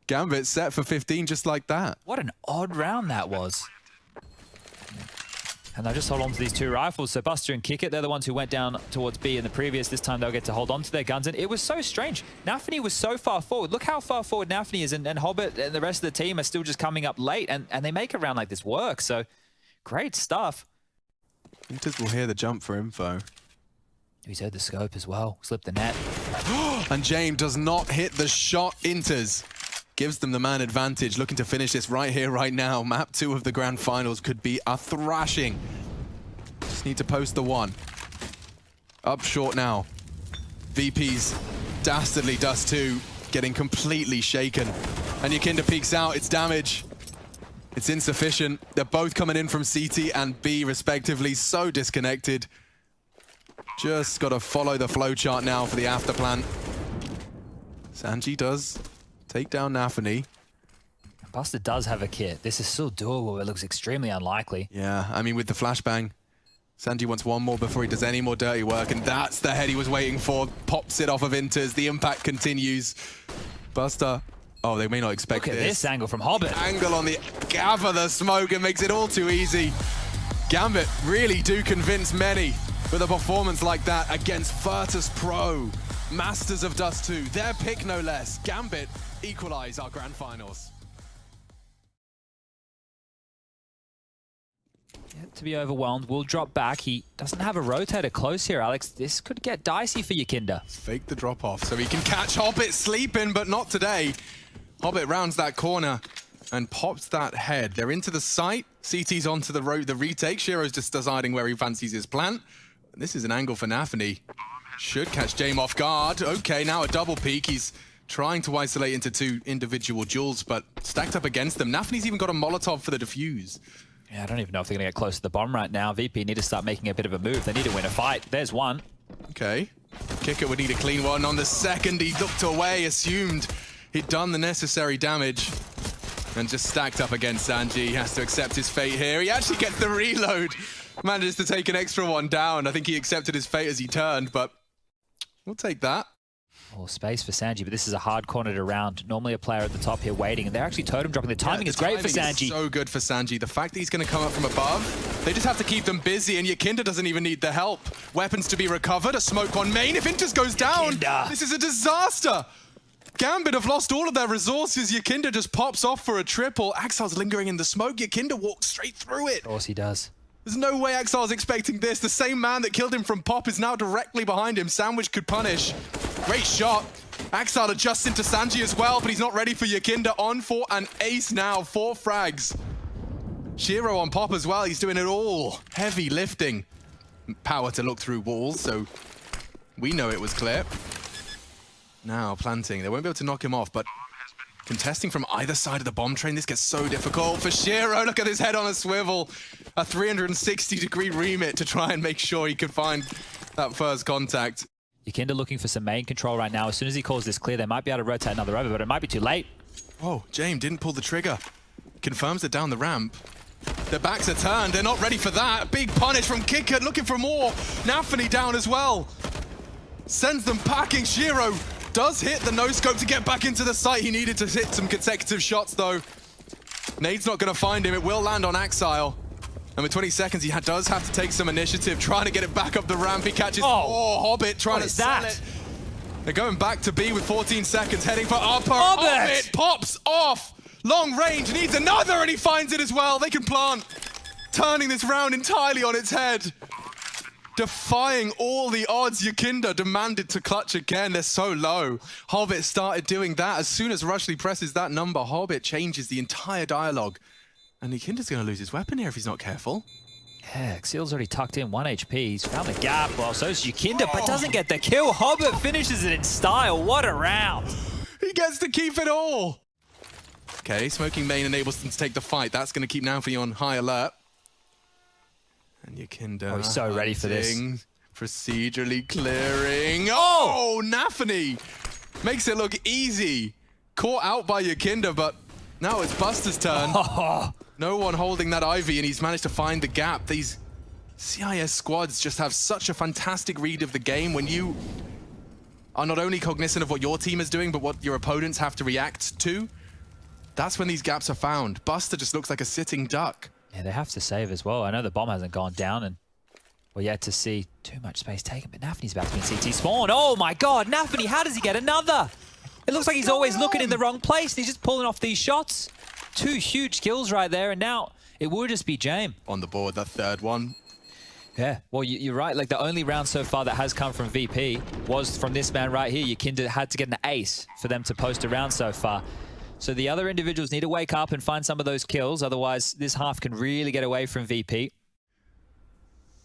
Gambit set for 15 just like that. What an odd round that was. And they'll just hold on to these two rifles. So Buster and Kick It, they're the ones who went down towards B in the previous. This time they'll get to hold on to their guns. And it was so strange. Nafany was so far forward. Look how far forward Nafany is. And Hobbit and the rest of the team are still just coming up late. And they make a round like this work. So great stuff. Inters will hear the jump for info. He's heard the scope as well. Slipped the net. And James does not hit the shot. Inters gives them the man advantage, looking to finish this right here, right now. Map 2 of the grand finals could be a thrashing. Just need to post the one. Up short now. VP's dastardly Dust 2 getting completely shaken. And Yakinda peeks out, it's damage. It's insufficient. They're both coming in from CT and B respectively, so disconnected. Just gotta follow the flowchart now for the after plan. Sanji does take down Nafany. Buster does have a kit. This is still doable. It looks extremely unlikely. Yeah, I mean, with the flashbang, Sanji wants one more before he does any more dirty work, and that's the head he was waiting for. Pops it off of Inters. The impact continues. Buster, oh, they may not expect Look at this angle from Hobbit. Angle on the gather the smoke and makes it all too easy. Gambit really do convince many with a performance like that against Virtus Pro. Masters of Dust 2, their pick no less. Gambit equalize our grand finals. Yet to be overwhelmed, will drop back. He doesn't have a rotator close here, Alex. This could get dicey for Yakinda. Fake the drop off so he can catch Hobbit sleeping, but not today. Hobbit rounds that corner and pops that head. They're into the site. CT's onto the retake. Shiro's just deciding where he fancies his plant. This is an angle for Nafany. Should catch James off guard. Okay, now a double peek. He's trying to isolate into two individual duels, but stacked up against them. Nafany's even got a Molotov for the defuse. Yeah, I don't even know if they're going to get close to the bomb right now. VP need to start making a bit of a move. They need to win a fight. There's one. Okay. Kicker would need a clean one. On the second, he looked away, assumed he'd done the necessary damage, and just stacked up against Sanji. He has to accept his fate here. He actually gets the reload. Manages to take an extra one down. I think he accepted his fate as he turned, but we'll take that. More space for Sanji, but this is a hard cornered around. Normally a player at the top here waiting, and they're actually totem dropping. The timing is great for Sanji. So good for Sanji. The fact that he's going to come up from above, they just have to keep them busy, and Yakinda doesn't even need the help. Weapons to be recovered, a smoke on main. If Inters goes down, this is a disaster. Gambit have lost all of their resources. Yakinda just pops off for a triple. Axel's lingering in the smoke. Yakinda walks straight through it. Of course he does. There's no way Axel's expecting this. The same man that killed him from Pop is now directly behind him. Sandwich could punish. Great shot. Axel adjusts into Sanji as well, but he's not ready for Yakinda. On for an ace now. 4 frags. Shiro on Pop as well. He's doing it all. Heavy lifting. Power to look through walls, so we know it was clear. Now planting. They won't be able to knock him off, but contesting from either side of the bomb train. This gets so difficult for Shiro. Look at his head on a swivel. A 360-degree remit to try and make sure he could find that first contact. Yakinda looking for some main control right now. As soon as he calls this clear, they might be able to rotate another over, but it might be too late. Oh, James didn't pull the trigger. Confirms it down the ramp. Their backs are turned. They're not ready for that. Big punish from Kicker, looking for more. Nafany down as well. Sends them packing. Shiro does hit the no-scope to get back into the site. He needed to hit some consecutive shots, though. Nade's not going to find him. It will land on Axile. And with 20 seconds, he does have to take some initiative, trying to get it back up the ramp. He catches Hobbit, trying to sell it. They're going back to B with 14 seconds, heading for upper. Hobbit pops off. Long range, needs another, and he finds it as well. They can plant, turning this round entirely on its head. Defying all the odds, Yakinda demanded to clutch again. They're so low. Hobbit started doing that. As soon as Rushley presses that number, Hobbit changes the entire dialogue. And Yakinda's going to lose his weapon here if he's not careful. Yeah, Xeal's already tucked in 1 HP. He's found the gap. Well, so's Yakinda, but doesn't get the kill. Hobbit finishes it in style. What a round. He gets to keep it all. Okay, smoking main enables them to take the fight. That's going to keep Nafany on high alert. And Yakinda he's so ready for this. Procedurally clearing. Oh, Nafany makes it look easy. Caught out by Yakinda, but now it's Buster's turn. No one holding that Ivy, and he's managed to find the gap. These CIS squads just have such a fantastic read of the game when you are not only cognizant of what your team is doing, but what your opponents have to react to. That's when these gaps are found. Buster just looks like a sitting duck. Yeah, they have to save as well. I know the bomb hasn't gone down, and we're yet to see too much space taken, but Nafany's about to be in CT spawn. Oh my god, Nafany, how does he get another? It looks like he's always looking in the wrong place, and he's just pulling off these shots. 2 huge kills right there, and now it will just be Jame. On the board, the third one. Yeah, well, you're right. Like, the only round so far that has come from VP was from this man right here. Yakinda had to get an ace for them to post a round so far. So the other individuals need to wake up and find some of those kills. Otherwise, this half can really get away from VP.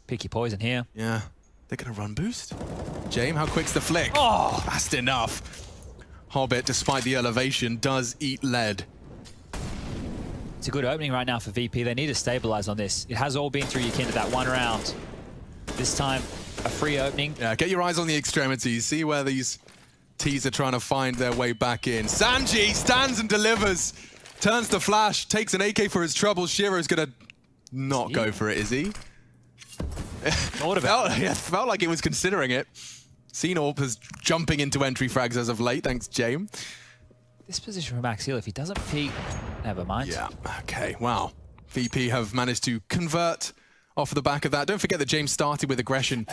Picky poison here. Yeah, they're going to run boost. Jame, how quick's the flick? Oh! Fast enough. Hobbit, despite the elevation, does eat lead. It's a good opening right now for VP. They need to stabilize on this. It has all been through Yakinda, that one round. This time, a free opening. Yeah, get your eyes on the extremities. See where these T's are trying to find their way back in. Sanji stands and delivers. Turns the flash, takes an AK for his trouble. Shiro's going to not go for it, is he? Felt like it was considering it. Seen Orpers jumping into entry frags as of late, thanks, Jame. This position from Axial, if he doesn't peek, never mind. Yeah, okay, wow. VP have managed to convert off the back of that. Don't forget that James started with aggression.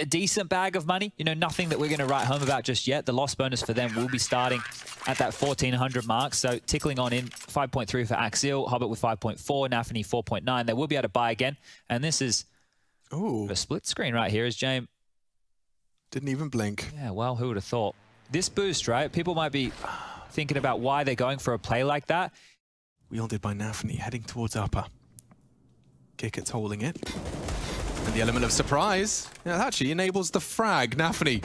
A decent bag of money. You know, nothing that we're going to write home about just yet. The loss bonus for them will be starting at that 1,400 mark. So tickling on in 5.3 for Axial, Hobbit with 5.4, Nafany 4.9. They will be able to buy again. And this is a split screen right here as James. Didn't even blink. Yeah, well, who would have thought? This boost, right? People might be thinking about why they're going for a play like that. Wielded by Nafany, heading towards upper. Kickett's holding it. And the element of surprise, that actually enables the frag. Nafany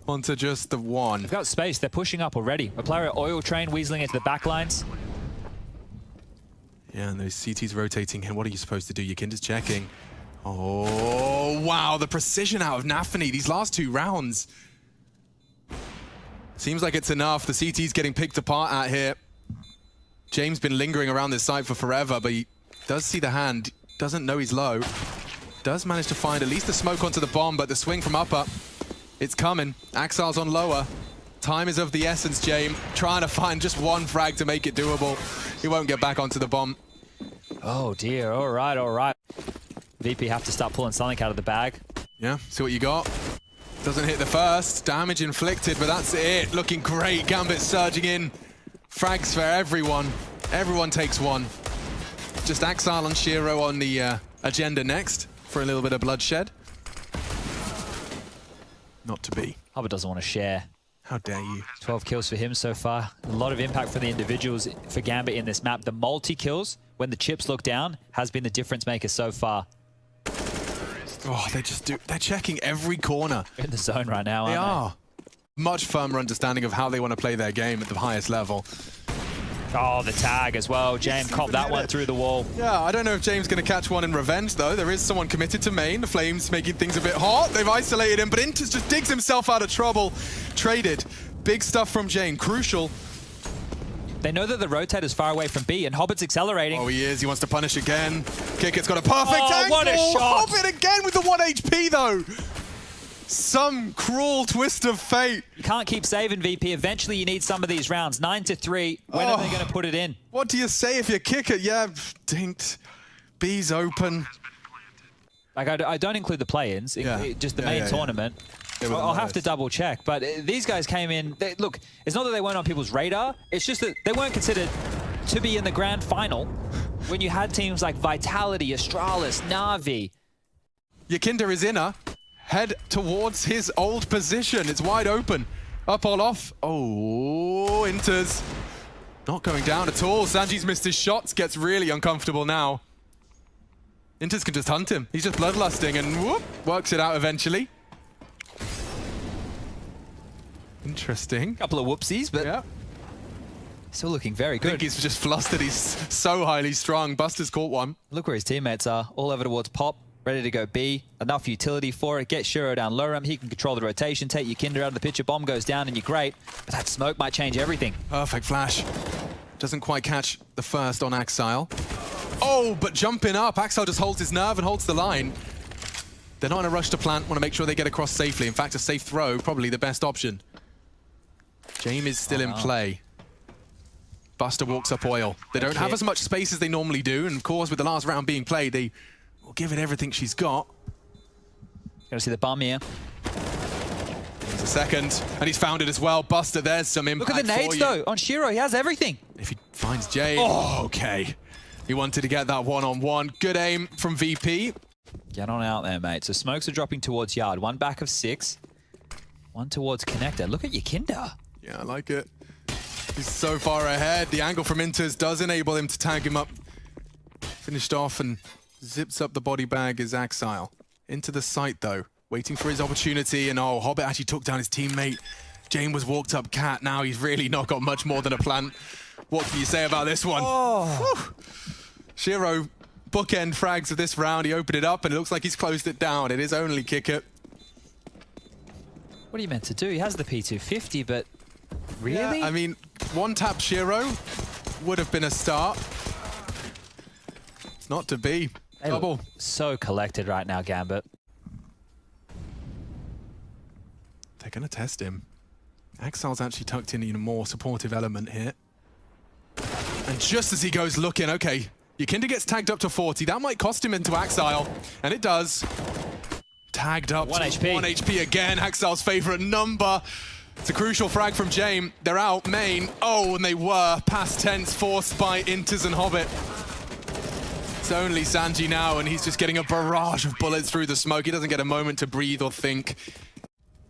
onto just the one. They've got space, they're pushing up already. A player at Oil Train weaseling into the back lines. Yeah, and those CTs rotating in. What are you supposed to do? Yakinda's checking. Oh, wow, the precision out of Nafany these last 2 rounds. Seems like it's enough. The CT's getting picked apart out here. James been lingering around this site for forever, but he does see the hand. Doesn't know he's low. Does manage to find at least a smoke onto the bomb, but the swing from upper, it's coming. Axile's on lower. Time is of the essence, James. Trying to find just one frag to make it doable. He won't get back onto the bomb. Oh dear, all right, all right. VP have to start pulling something out of the bag. Yeah, see what you got. Doesn't hit the first. Damage inflicted, but that's it. Looking great. Gambit surging in. Frags for everyone. Everyone takes one. Just Axile and Shiro on the agenda next for a little bit of bloodshed. Not to be. Hobbit doesn't want to share. How dare you. 12 kills for him so far. A lot of impact for the individuals for Gambit in this map. The multi-kills, when the chips look down, has been the difference maker so far. Oh, they're checking every corner. They're in the zone right now, aren't they? Are. Much firmer understanding of how they want to play their game at the highest level. Oh, the tag as well. James copped that one through the wall. Yeah, I don't know if James is going to catch one in revenge, though. There is someone committed to main. The Flames making things a bit hot. They've isolated him, but Inters just digs himself out of trouble. Traded. Big stuff from Jane. Crucial. They know that the rotate is far away from B, and Hobbit's accelerating. Oh, he is. He wants to punish again. Kickett's got a perfect angle. What a shot. Hobbit again with the 1 HP, though. Some cruel twist of fate. You can't keep saving, VP. Eventually, you need some of these rounds. 9-3. When are they going to put it in? What do you say if you kick it? Yeah, dinked. B's open. Like, I don't include the play-ins, just the main tournament. I'll have to double check, but these guys came in. Look, it's not that they weren't on people's radar. It's just that they weren't considered to be in the grand final when you had teams like Vitality, Astralis, Na'Vi. Yakinda is inner. Head towards his old position. It's wide open. Up all off. Oh, Inters. Not going down at all. Sanji's missed his shots. Gets really uncomfortable now. Inters can just hunt him. He's just bloodlusting and whoop, works it out eventually. Interesting. Couple of whoopsies, but yeah. Still looking very good. I think he's just flustered. He's so highly strung. Buster's caught one. Look where his teammates are. All over towards Pop. ready to go B. Enough utility for it. Get Shiro down low room. He can control the rotation. Take your Kinder out of the picture. Bomb goes down and you're great. But that smoke might change everything. Perfect flash. Doesn't quite catch the first on Axile. Oh, but jumping up. Axile just holds his nerve and holds the line. They're not in a rush to plant. Want to make sure they get across safely. In fact, a safe throw, probably the best option. James is still in play. Buster walks up oil. They don't have as much space as they normally do. And of course, with the last round being played, they will give it everything she's got. Gotta see the bomb here. There's a second, and he's found it as well. Buster, there's some impact. Look at the nades, though. On Shiro, he has everything. If he finds Jay, okay. He wanted to get that one-on-one. Good aim from VP. Get on out there, mate. So smokes are dropping towards Yard. One back of 6. One towards Connector. Look at your Kinder. Yeah, I like it. He's so far ahead. The angle from Inters does enable him to tag him up. Finished off and zips up the body bag is Axile. Into the site, though. Waiting for his opportunity. And oh, Hobbit actually took down his teammate. Jane was walked up cat. Now he's really not got much more than a plant. What can you say about this one? Oh. Shiro, bookend frags of this round. He opened it up and it looks like he's closed it down. It is only kick it. What are you meant to do? He has the P250, but really? Yeah, I mean, one tap Shiro would have been a start. It's not to be. They Double. look so collected right now, Gambit. They're going to test him. Axile's actually tucked in a more supportive element here. And just as he goes looking, okay, Yakinda gets tagged up to 40. That might cost him into Axile. And it does. Tagged up 1 to HP. 1 HP again. Axile's favorite number. It's a crucial frag from Jame. They're out main. Oh, and they were. Past tense forced by Inters and Hobbit. It's only Sanji now, and he's just getting a barrage of bullets through the smoke. He doesn't get a moment to breathe or think.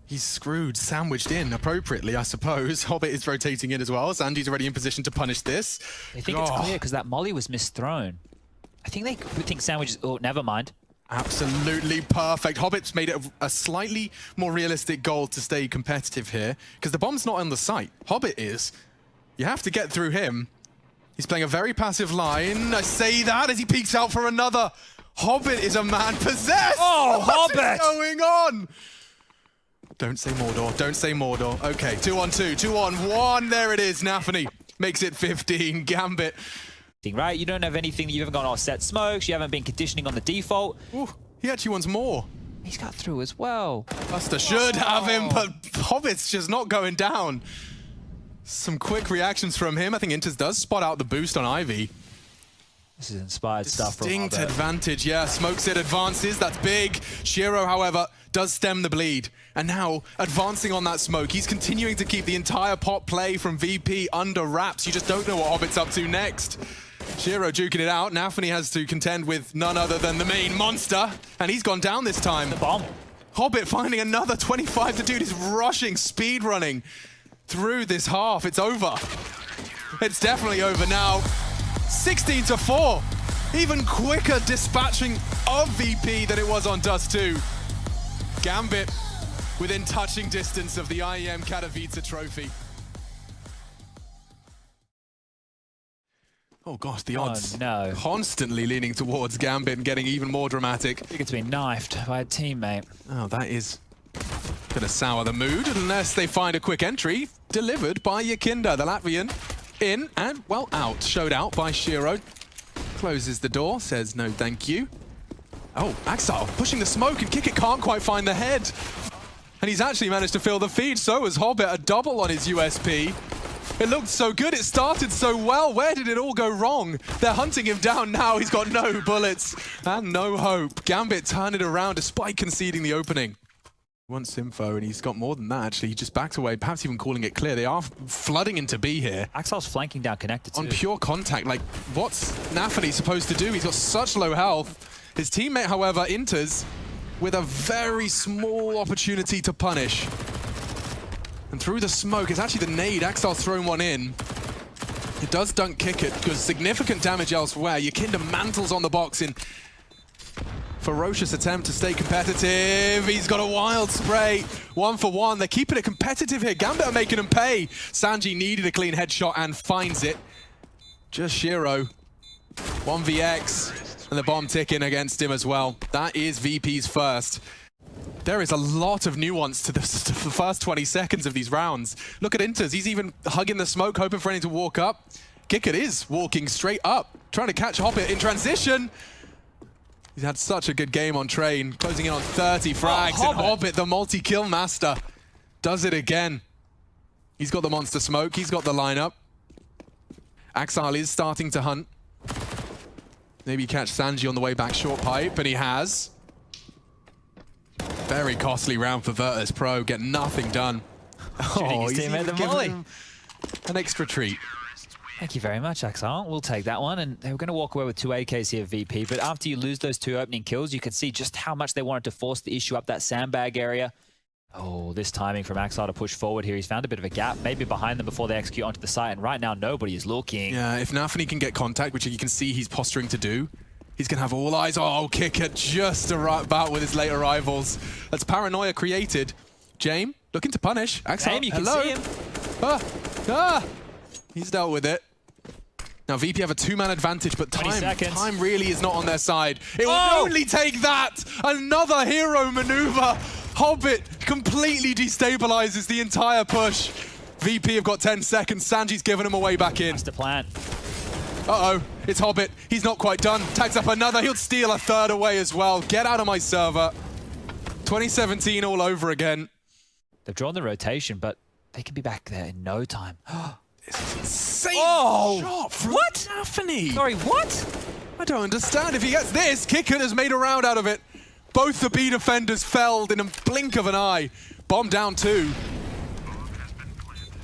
He's screwed, sandwiched in appropriately, I suppose. Hobbit is rotating in as well. Sanji's already in position to punish this. They think it's clear because that molly was misthrown. I think they think sandwiches. Oh, never mind. Absolutely perfect. Hobbit's made it a slightly more realistic goal to stay competitive here because the bomb's not on the site. Hobbit is. You have to get through him. He's playing a very passive line. I say that as he peeks out for another. Hobbit is a man possessed. Oh, what Hobbit! is going on? Don't say Mordor. Don't say Mordor. Okay, 2-on-2, 2-on-1. There it is. Nafany makes it 15. Gambit. Right? You don't have anything. You haven't gone all set smokes. You haven't been conditioning on the default. Ooh, he actually wants more. He's got through as well. Buster should have him, but Hobbit's just not going down. Some quick reactions from him. I think Inters does spot out the boost on Ivy. This is inspired stuff from Distinct Hobbit. advantage, yeah. Smokes it, advances. That's big. Shiro, however, does stem the bleed. And now, advancing on that smoke, he's continuing to keep the entire pot play from VP under wraps. You just don't know what Hobbit's up to next. Shiro duking it out. Nafany has to contend with none other than the main monster. And he's gone down this time. The bomb. Hobbit finding another 25. The dude is rushing, speed running through this half. It's over. It's definitely over now. 16-4. Even quicker dispatching of VP than it was on Dust 2. Gambit within touching distance of the IEM Katowice trophy. Oh gosh, the odds no. constantly leaning towards Gambit and getting even more dramatic. I think it's been knifed by a teammate. Oh, that is gonna sour the mood unless they find a quick entry delivered by Yakinda, the Latvian. In and, well, out. Showed out by Shiro. Closes the door, says no thank you. Oh, Axile pushing the smoke and Kick It can't quite find the head. And he's actually managed to fill the feed. So has Hobbit, a double on his USP. It looked so good, it started so well. Where did it all go wrong? They're hunting him down now. He's got no bullets and no hope. Gambit turned it around despite conceding the opening. Wants info, and he's got more than that, actually. He just backed away, perhaps even calling it clear. They are flooding into B here. Axile's flanking down Connector too. On pure contact, like, what's Nafany supposed to do? He's got such low health. His teammate, however, enters with a very small opportunity to punish. And through the smoke, it's actually the nade. Axile's thrown one in. It does dunk Kick It, because significant damage elsewhere. Yakinda mantles on the box in ferocious attempt to stay competitive. He's got a wild spray. 1 for 1. They're keeping it competitive here. Gambit are making him pay. Sanji needed a clean headshot and finds it. Just Shiro. 1vx. And the bomb ticking against him as well. That is VP's first. There is a lot of nuance to the first 20 seconds of these rounds. Look at Inters. He's even hugging the smoke, hoping for anything to walk up. Kickert is walking straight up, trying to catch Hobbit in transition. He's had such a good game on Train, closing in on 30 frags. And Hobbit, the multi-kill master, does it again. He's got the monster smoke. He's got the lineup. Axile is starting to hunt. Maybe catch Sanji on the way back short pipe, and he has. Very costly round for Virtus Pro, get nothing done. Oh, he's given him an extra treat. Thank you very much, Axel. We'll take that one. And they were going to walk away with 2 AKs here, VP. But after you lose those 2 opening kills, you could see just how much they wanted to force the issue up that sandbag area. Oh, this timing from Axel to push forward here. He's found a bit of a gap, maybe behind them before they execute onto the site. And right now, nobody is looking. Yeah, if Nafany can get contact, which you can see he's posturing to do, he's going to have all eyes. Oh, Kickert just about with his late arrivals. That's paranoia created. Jame looking to punish. Axel, Jame, you can see him. He's dealt with it. Now VP have a 2-man advantage, but time really is not on their side. It will only take that! Another hero maneuver! Hobbit completely destabilizes the entire push. VP have got 10 seconds. Sanji's giving him a way back in. That's the plan. Uh-oh, it's Hobbit. He's not quite done. Tags up another. He'll steal a third away as well. Get out of my server. 2017 all over again. They've drawn the rotation, but they can be back there in no time. This is insane shot from Nafany. Sorry, what? I don't understand. If he gets this, Kickert has made a round out of it. Both the B defenders felled in a blink of an eye. Bomb down 2.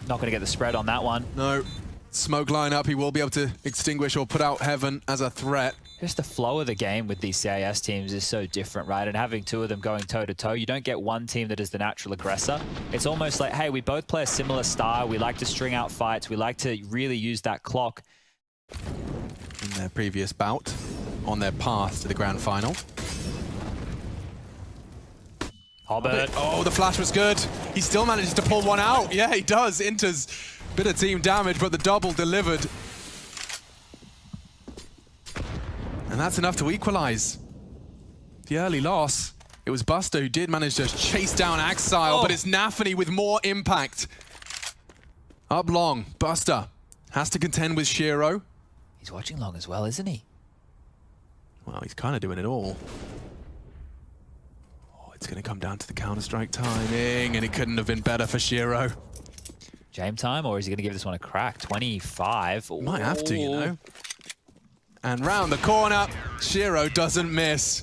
Not going to get the spread on that one. No. Smoke line up. He will be able to extinguish or put out Heaven as a threat. Just the flow of the game with these CIS teams is so different, right? And having 2 of them going toe-to-toe, you don't get one team that is the natural aggressor. It's almost like, hey, we both play a similar style. We like to string out fights. We like to really use that clock. In their previous bout, on their path to the grand final. Hobbit. Oh, the flash was good. He still manages to pull one out. Yeah, he does. Inter's bit of team damage, but the double delivered. And that's enough to equalize. The early loss, it was Buster who did manage to chase down Axile, but it's Nafany with more impact. Up long, Buster has to contend with Shiro. He's watching long as well, isn't he? Well, he's kind of doing it all. It's going to come down to the Counter-Strike timing, and it couldn't have been better for Shiro. Jame time, or is he going to give this one a crack? 25. Might have to, you know. And round the corner, Shiro doesn't miss.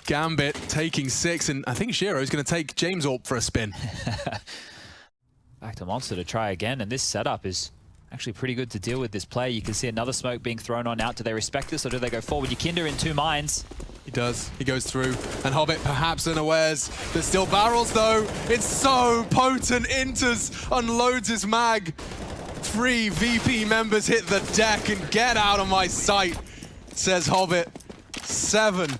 Gambit taking 6, and I think Shiro's going to take James Orp for a spin. Back to Monster to try again, and this setup is actually pretty good to deal with this play. You can see another smoke being thrown on out. Do they respect this, or do they go forward? Yakinda in 2 mines. He does. He goes through. And Hobbit perhaps unawares. There's still barrels, though. It's so potent. Inters unloads his mag. 3 VP members hit the deck and get out of my sight, says Hobbit. 7.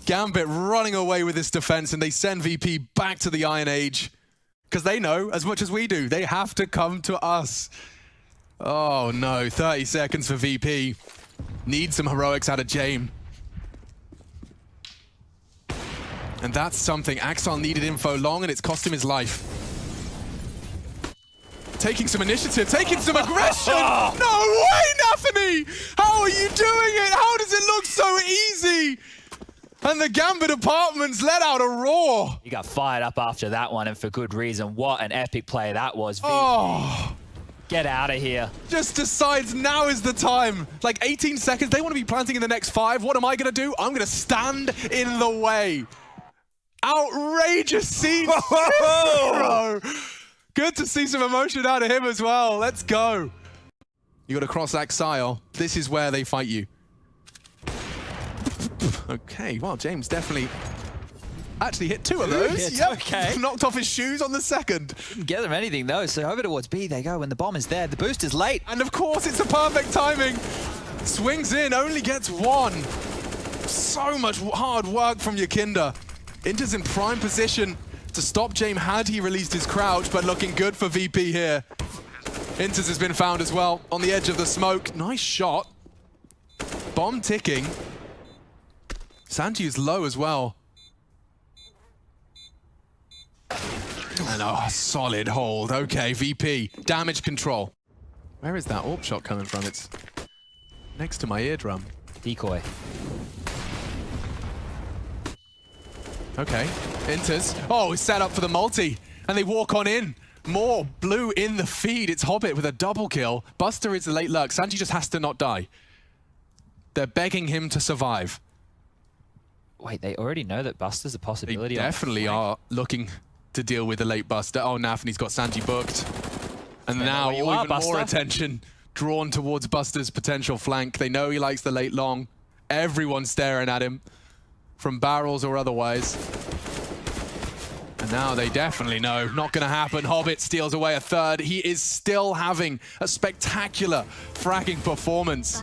Gambit running away with this defense, and they send VP back to the Iron Age. Because they know, as much as we do, they have to come to us. Oh, no. 30 seconds for VP. Need some heroics out of Jame. And that's something. Axel needed info long, and it's cost him his life. Taking some initiative, taking some aggression! No way, Nafany! How are you doing it? How does it look so easy? And the Gambit apartments let out a roar. He got fired up after that one, and for good reason. What an epic play that was. Oh. Get out of here. Just decides now is the time. Like 18 seconds, they want to be planting in the next 5. What am I going to do? I'm going to stand in the way. Outrageous scene. Bro. Good to see some emotion out of him as well. Let's go. You got to cross Axile. This is where they fight you. Okay, well, James definitely actually hit 2 of those. Yep. Okay. Knocked off his shoes on the second. Didn't get them anything though, so over towards B they go when the bomb is there. The boost is late. And of course, it's the perfect timing. Swings in, only gets 1. So much hard work from Yakinda. Inter's in prime position to stop Jame had he released his crouch, but looking good for VP here. Inters has been found as well on the edge of the smoke. Nice shot. Bomb ticking. Sanji is low as well. And solid hold. Okay, VP. Damage control. Where is that AWP shot coming from? It's next to my eardrum. Decoy. Okay, enters. Oh, he's set up for the multi. And they walk on in. More blue in the feed. It's Hobbit with a double kill. Buster is the late lurk. Sanji just has to not die. They're begging him to survive. Wait, they already know that Buster's a possibility. They definitely are looking to deal with the late Buster. Oh, Nafany's got Sanji booked. And now even more attention drawn towards Buster's potential flank. They know he likes the late long. Everyone's staring at him, from barrels or otherwise. And now they definitely know, not gonna happen. Hobbit steals away a third. He is still having a spectacular fragging performance.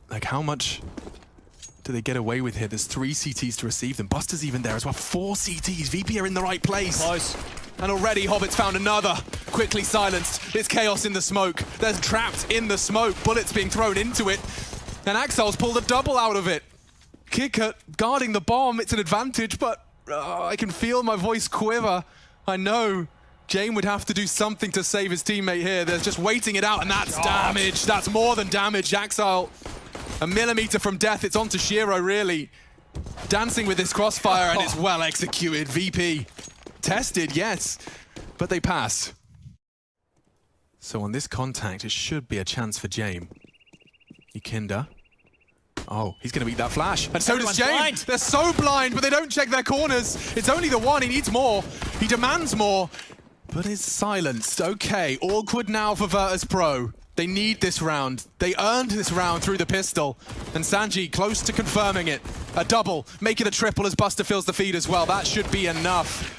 Like, how much do they get away with here? There's 3 CTs to receive them. Buster's even there as well. 4 CTs. VP are in the right place. Close. And already Hobbit's found another. Quickly silenced. It's chaos in the smoke. They're trapped in the smoke. Bullets being thrown into it. And Axel's pulled a double out of it. Kicker guarding the bomb. It's an advantage, but I can feel my voice quiver. I know Jame would have to do something to save his teammate here. They're just waiting it out, and that's damage. That's more than damage. Axel, a millimeter from death. It's onto Shiro, really. Dancing with this crossfire, and it's well executed. VP. Tested, yes, but they pass. So on this contact, it should be a chance for Jame. Ikinda. Oh, he's going to beat that flash. And so does Jame. Blind. They're so blind, but they don't check their corners. It's only the one. He needs more. He demands more, but is silenced. Okay, awkward now for Virtus Pro. They need this round. They earned this round through the pistol. And Sanji close to confirming it. A double, make it a triple as Buster fills the feed as well. That should be enough.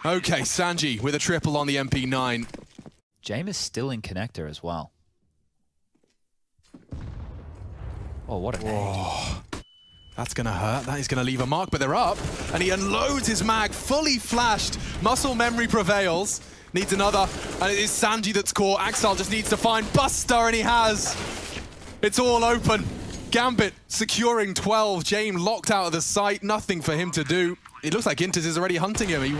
Okay, Sanji with a triple on the MP9. Jame is still in connector as well. Oh, what a nade. That's gonna hurt. That is gonna leave a mark, but they're up. And he unloads his mag, fully flashed. Muscle memory prevails. Needs another, and it is Sanji that's caught. Axel just needs to find Buster, and he has. It's all open. Gambit securing 12. Jame locked out of the sight. Nothing for him to do. It looks like Inters is already hunting him.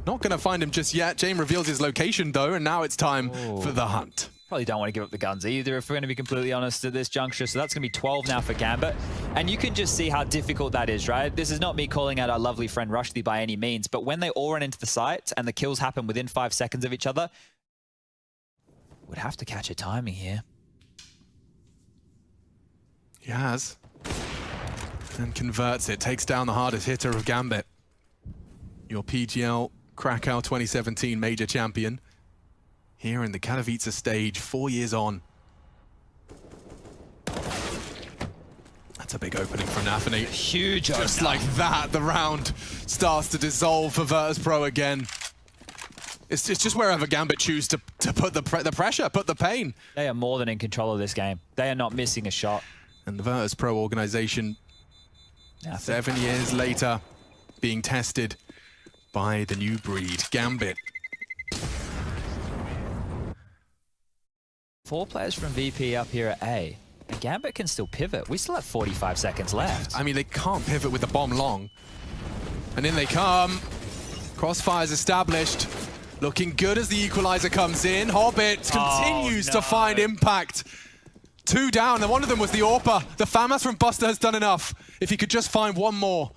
Not going to find him just yet. Jame reveals his location, though, and now it's time for the hunt. Probably don't want to give up the guns either, if we're going to be completely honest at this juncture. So that's going to be 12 now for Gambit. And you can just see how difficult that is, right? This is not me calling out our lovely friend Rushdie by any means, but when they all run into the site and the kills happen within 5 seconds of each other, would have to catch a timing here. He has. And converts it. Takes down the hardest hitter of Gambit. Your PGL Krakow 2017 major champion. Here in the Katowice stage, 4 years on. That's a big opening from Nafany. Huge opening. Just like that, the round starts to dissolve for Virtus Pro again. It's just wherever Gambit choose to put the pressure, put the pain. They are more than in control of this game. They are not missing a shot. And the Virtus Pro organization, 7 years later, being tested by the new breed, Gambit. 4 players from VP up here at A. And Gambit can still pivot. We still have 45 seconds left. I mean, they can't pivot with the bomb long. And in they come. Crossfire's established. Looking good as the equalizer comes in. Hobbit continues to find impact. 2 down, and one of them was the AWPer. The FAMAS from Buster has done enough. If he could just find one more.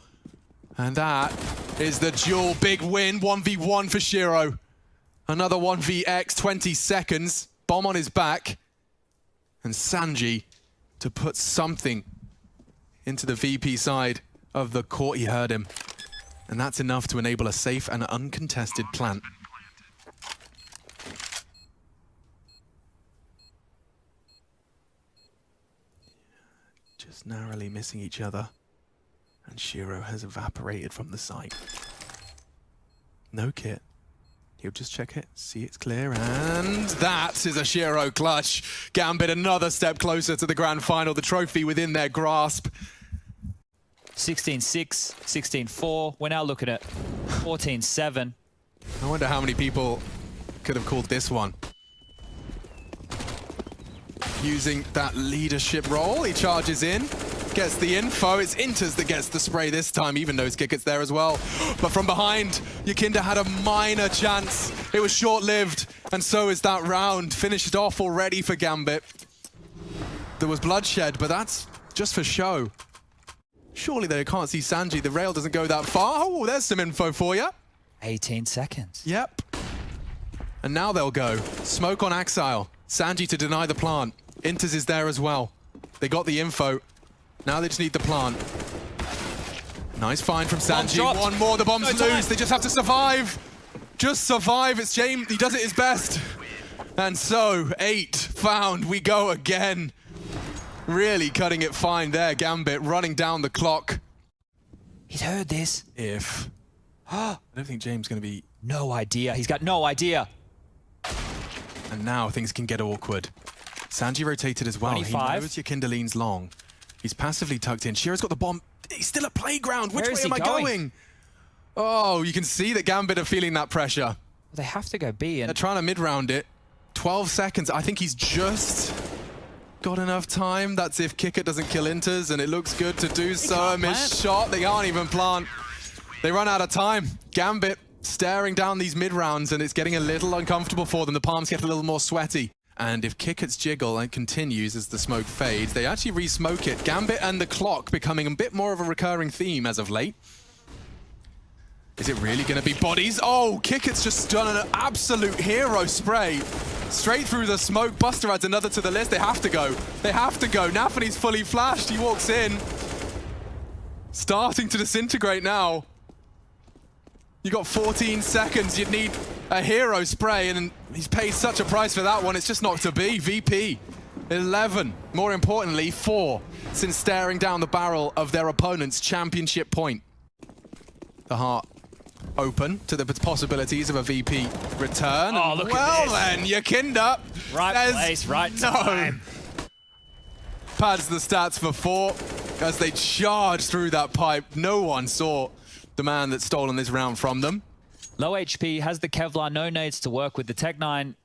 And that is the duel. Big win, 1v1 for Shiro. Another 1vx, 20 seconds. Bomb on his back. And Sanji to put something into the VP side of the court. He heard him. And that's enough to enable a safe and uncontested plant. Just narrowly missing each other. And Shiro has evaporated from the site. No kit. He'll just check it, see it's clear, and that is a Shiro clutch. Gambit another step closer to the grand final, the trophy within their grasp. 16-6, 16-4. We're now looking at 14-7. I wonder how many people could have called this one. Using that leadership role, he charges in. gets the info. It's Inters that gets the spray this time, even though Kicket's there as well. But from behind, Yakinda had a minor chance. It was short-lived, and so is that round. Finished off already for Gambit. There was bloodshed, but that's just for show. Surely they can't see Sanji. The rail doesn't go that far. Oh, there's some info for you. 18 seconds. Yep. And now they'll go. Smoke on Axile. Sanji to deny the plant. Inters is there as well. They got the info. Now they just need the plant. Nice find from Sanji. One more, the bomb's loose. They just have to survive. Just survive. It's James. He does it his best. And so, 8 found. We go again. Really cutting it fine there, Gambit, running down the clock. He's heard this. If. I don't think James is going to be... No idea. He's got no idea. And now things can get awkward. Sanji rotated as well. 25. He knows Yakinda leans long. He's passively tucked in. Shiro's got the bomb. He's still at playground. Which way am I going? Oh, you can see that Gambit are feeling that pressure. They have to go B. And they're trying to mid-round it. 12 seconds. I think he's just got enough time. That's if Kicker doesn't kill Inters, and it looks good to do so. A missed shot. They can't even plant. They run out of time. Gambit staring down these mid-rounds, and it's getting a little uncomfortable for them. The palms get a little more sweaty. And if Kickert's jiggle and continues as the smoke fades, they actually re-smoke it. Gambit and the clock becoming a bit more of a recurring theme as of late. Is it really going to be bodies? Oh, Kickert's just done an absolute hero spray. Straight through the smoke. Buster adds another to the list. They have to go. They have to go. Nafany's fully flashed. He walks in. Starting to disintegrate now. You got 14 seconds. You'd need a hero spray, and he's paid such a price for that one. It's just not to be. VP 11. More importantly, 4 since staring down the barrel of their opponent's championship point. The heart open to the possibilities of a VP return. Oh, look at this. Well then, Yakinda right place, right time. Pads the stats for 4 as they charge through that pipe. No one saw the man that's stolen this round from them. Low HP, has the Kevlar, no nades to work with. The Tech-9,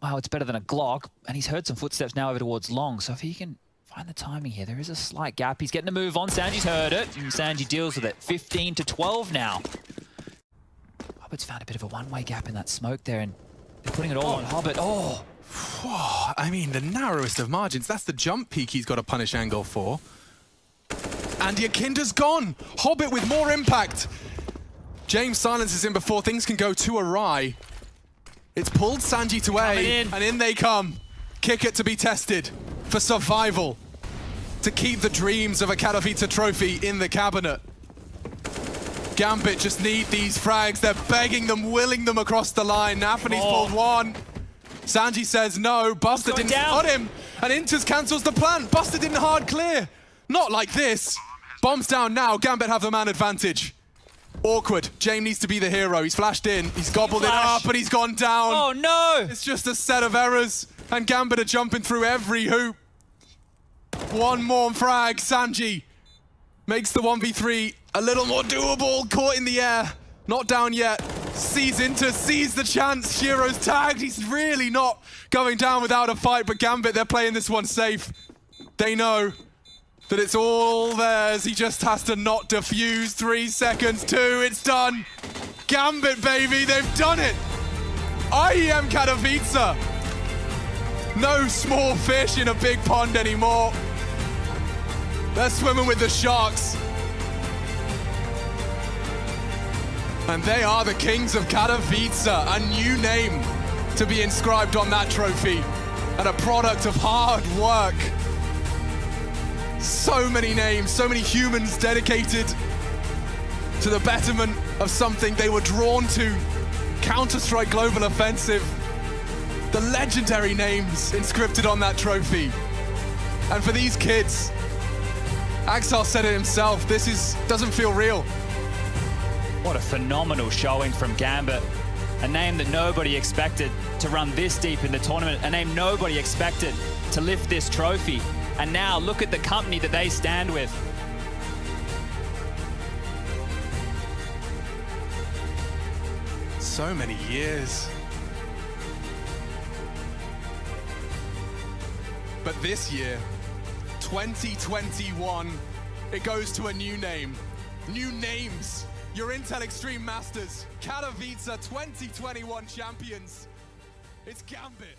wow, it's better than a Glock. And he's heard some footsteps now over towards Long. So if he can find the timing here, there is a slight gap. He's getting a move on. Sanji's heard it, and Sanji deals with it. 15 to 12 now. Hobbit's found a bit of a one-way gap in that smoke there, and they're putting it all on Hobbit. Oh! I mean, the narrowest of margins. That's the jump peak he's got a punish angle for. And Yakinda's gone. Hobbit with more impact. James silences him before things can go too awry. It's pulled Sanji to A, and in they come. Kick it to be tested for survival. To keep the dreams of a Katowice trophy in the cabinet. Gambit just need these frags. They're begging them, willing them across the line. Nafany's pulled one. Sanji says no. Buster didn't spot him. And Inters cancels the plant. Buster didn't hard clear. Not like this. Bombs down now. Gambit have the man advantage. Awkward. James needs to be the hero. He's flashed in. He's gobbled it up, but he's gone down. Oh, no! It's just a set of errors. And Gambit are jumping through every hoop. One more frag. Sanji makes the 1v3 a little more doable. Caught in the air. Not down yet. Sees Inter, sees the chance. Shiro's tagged. He's really not going down without a fight, but Gambit, they're playing this one safe. They know that it's all theirs. He just has to not defuse. 3 seconds, 2, it's done. Gambit, baby, they've done it. IEM Katowice. No small fish in a big pond anymore. They're swimming with the sharks. And they are the kings of Katowice, a new name to be inscribed on that trophy, and a product of hard work. So many names, so many humans dedicated to the betterment of something they were drawn to. Counter-Strike Global Offensive. The legendary names inscripted on that trophy. And for these kids, Axel said it himself, this doesn't feel real. What a phenomenal showing from Gambit. A name that nobody expected to run this deep in the tournament. A name nobody expected to lift this trophy. And now look at the company that they stand with. So many years. But this year, 2021, it goes to a new name. New names. Your Intel Extreme Masters, Katowice 2021 champions. It's Gambit.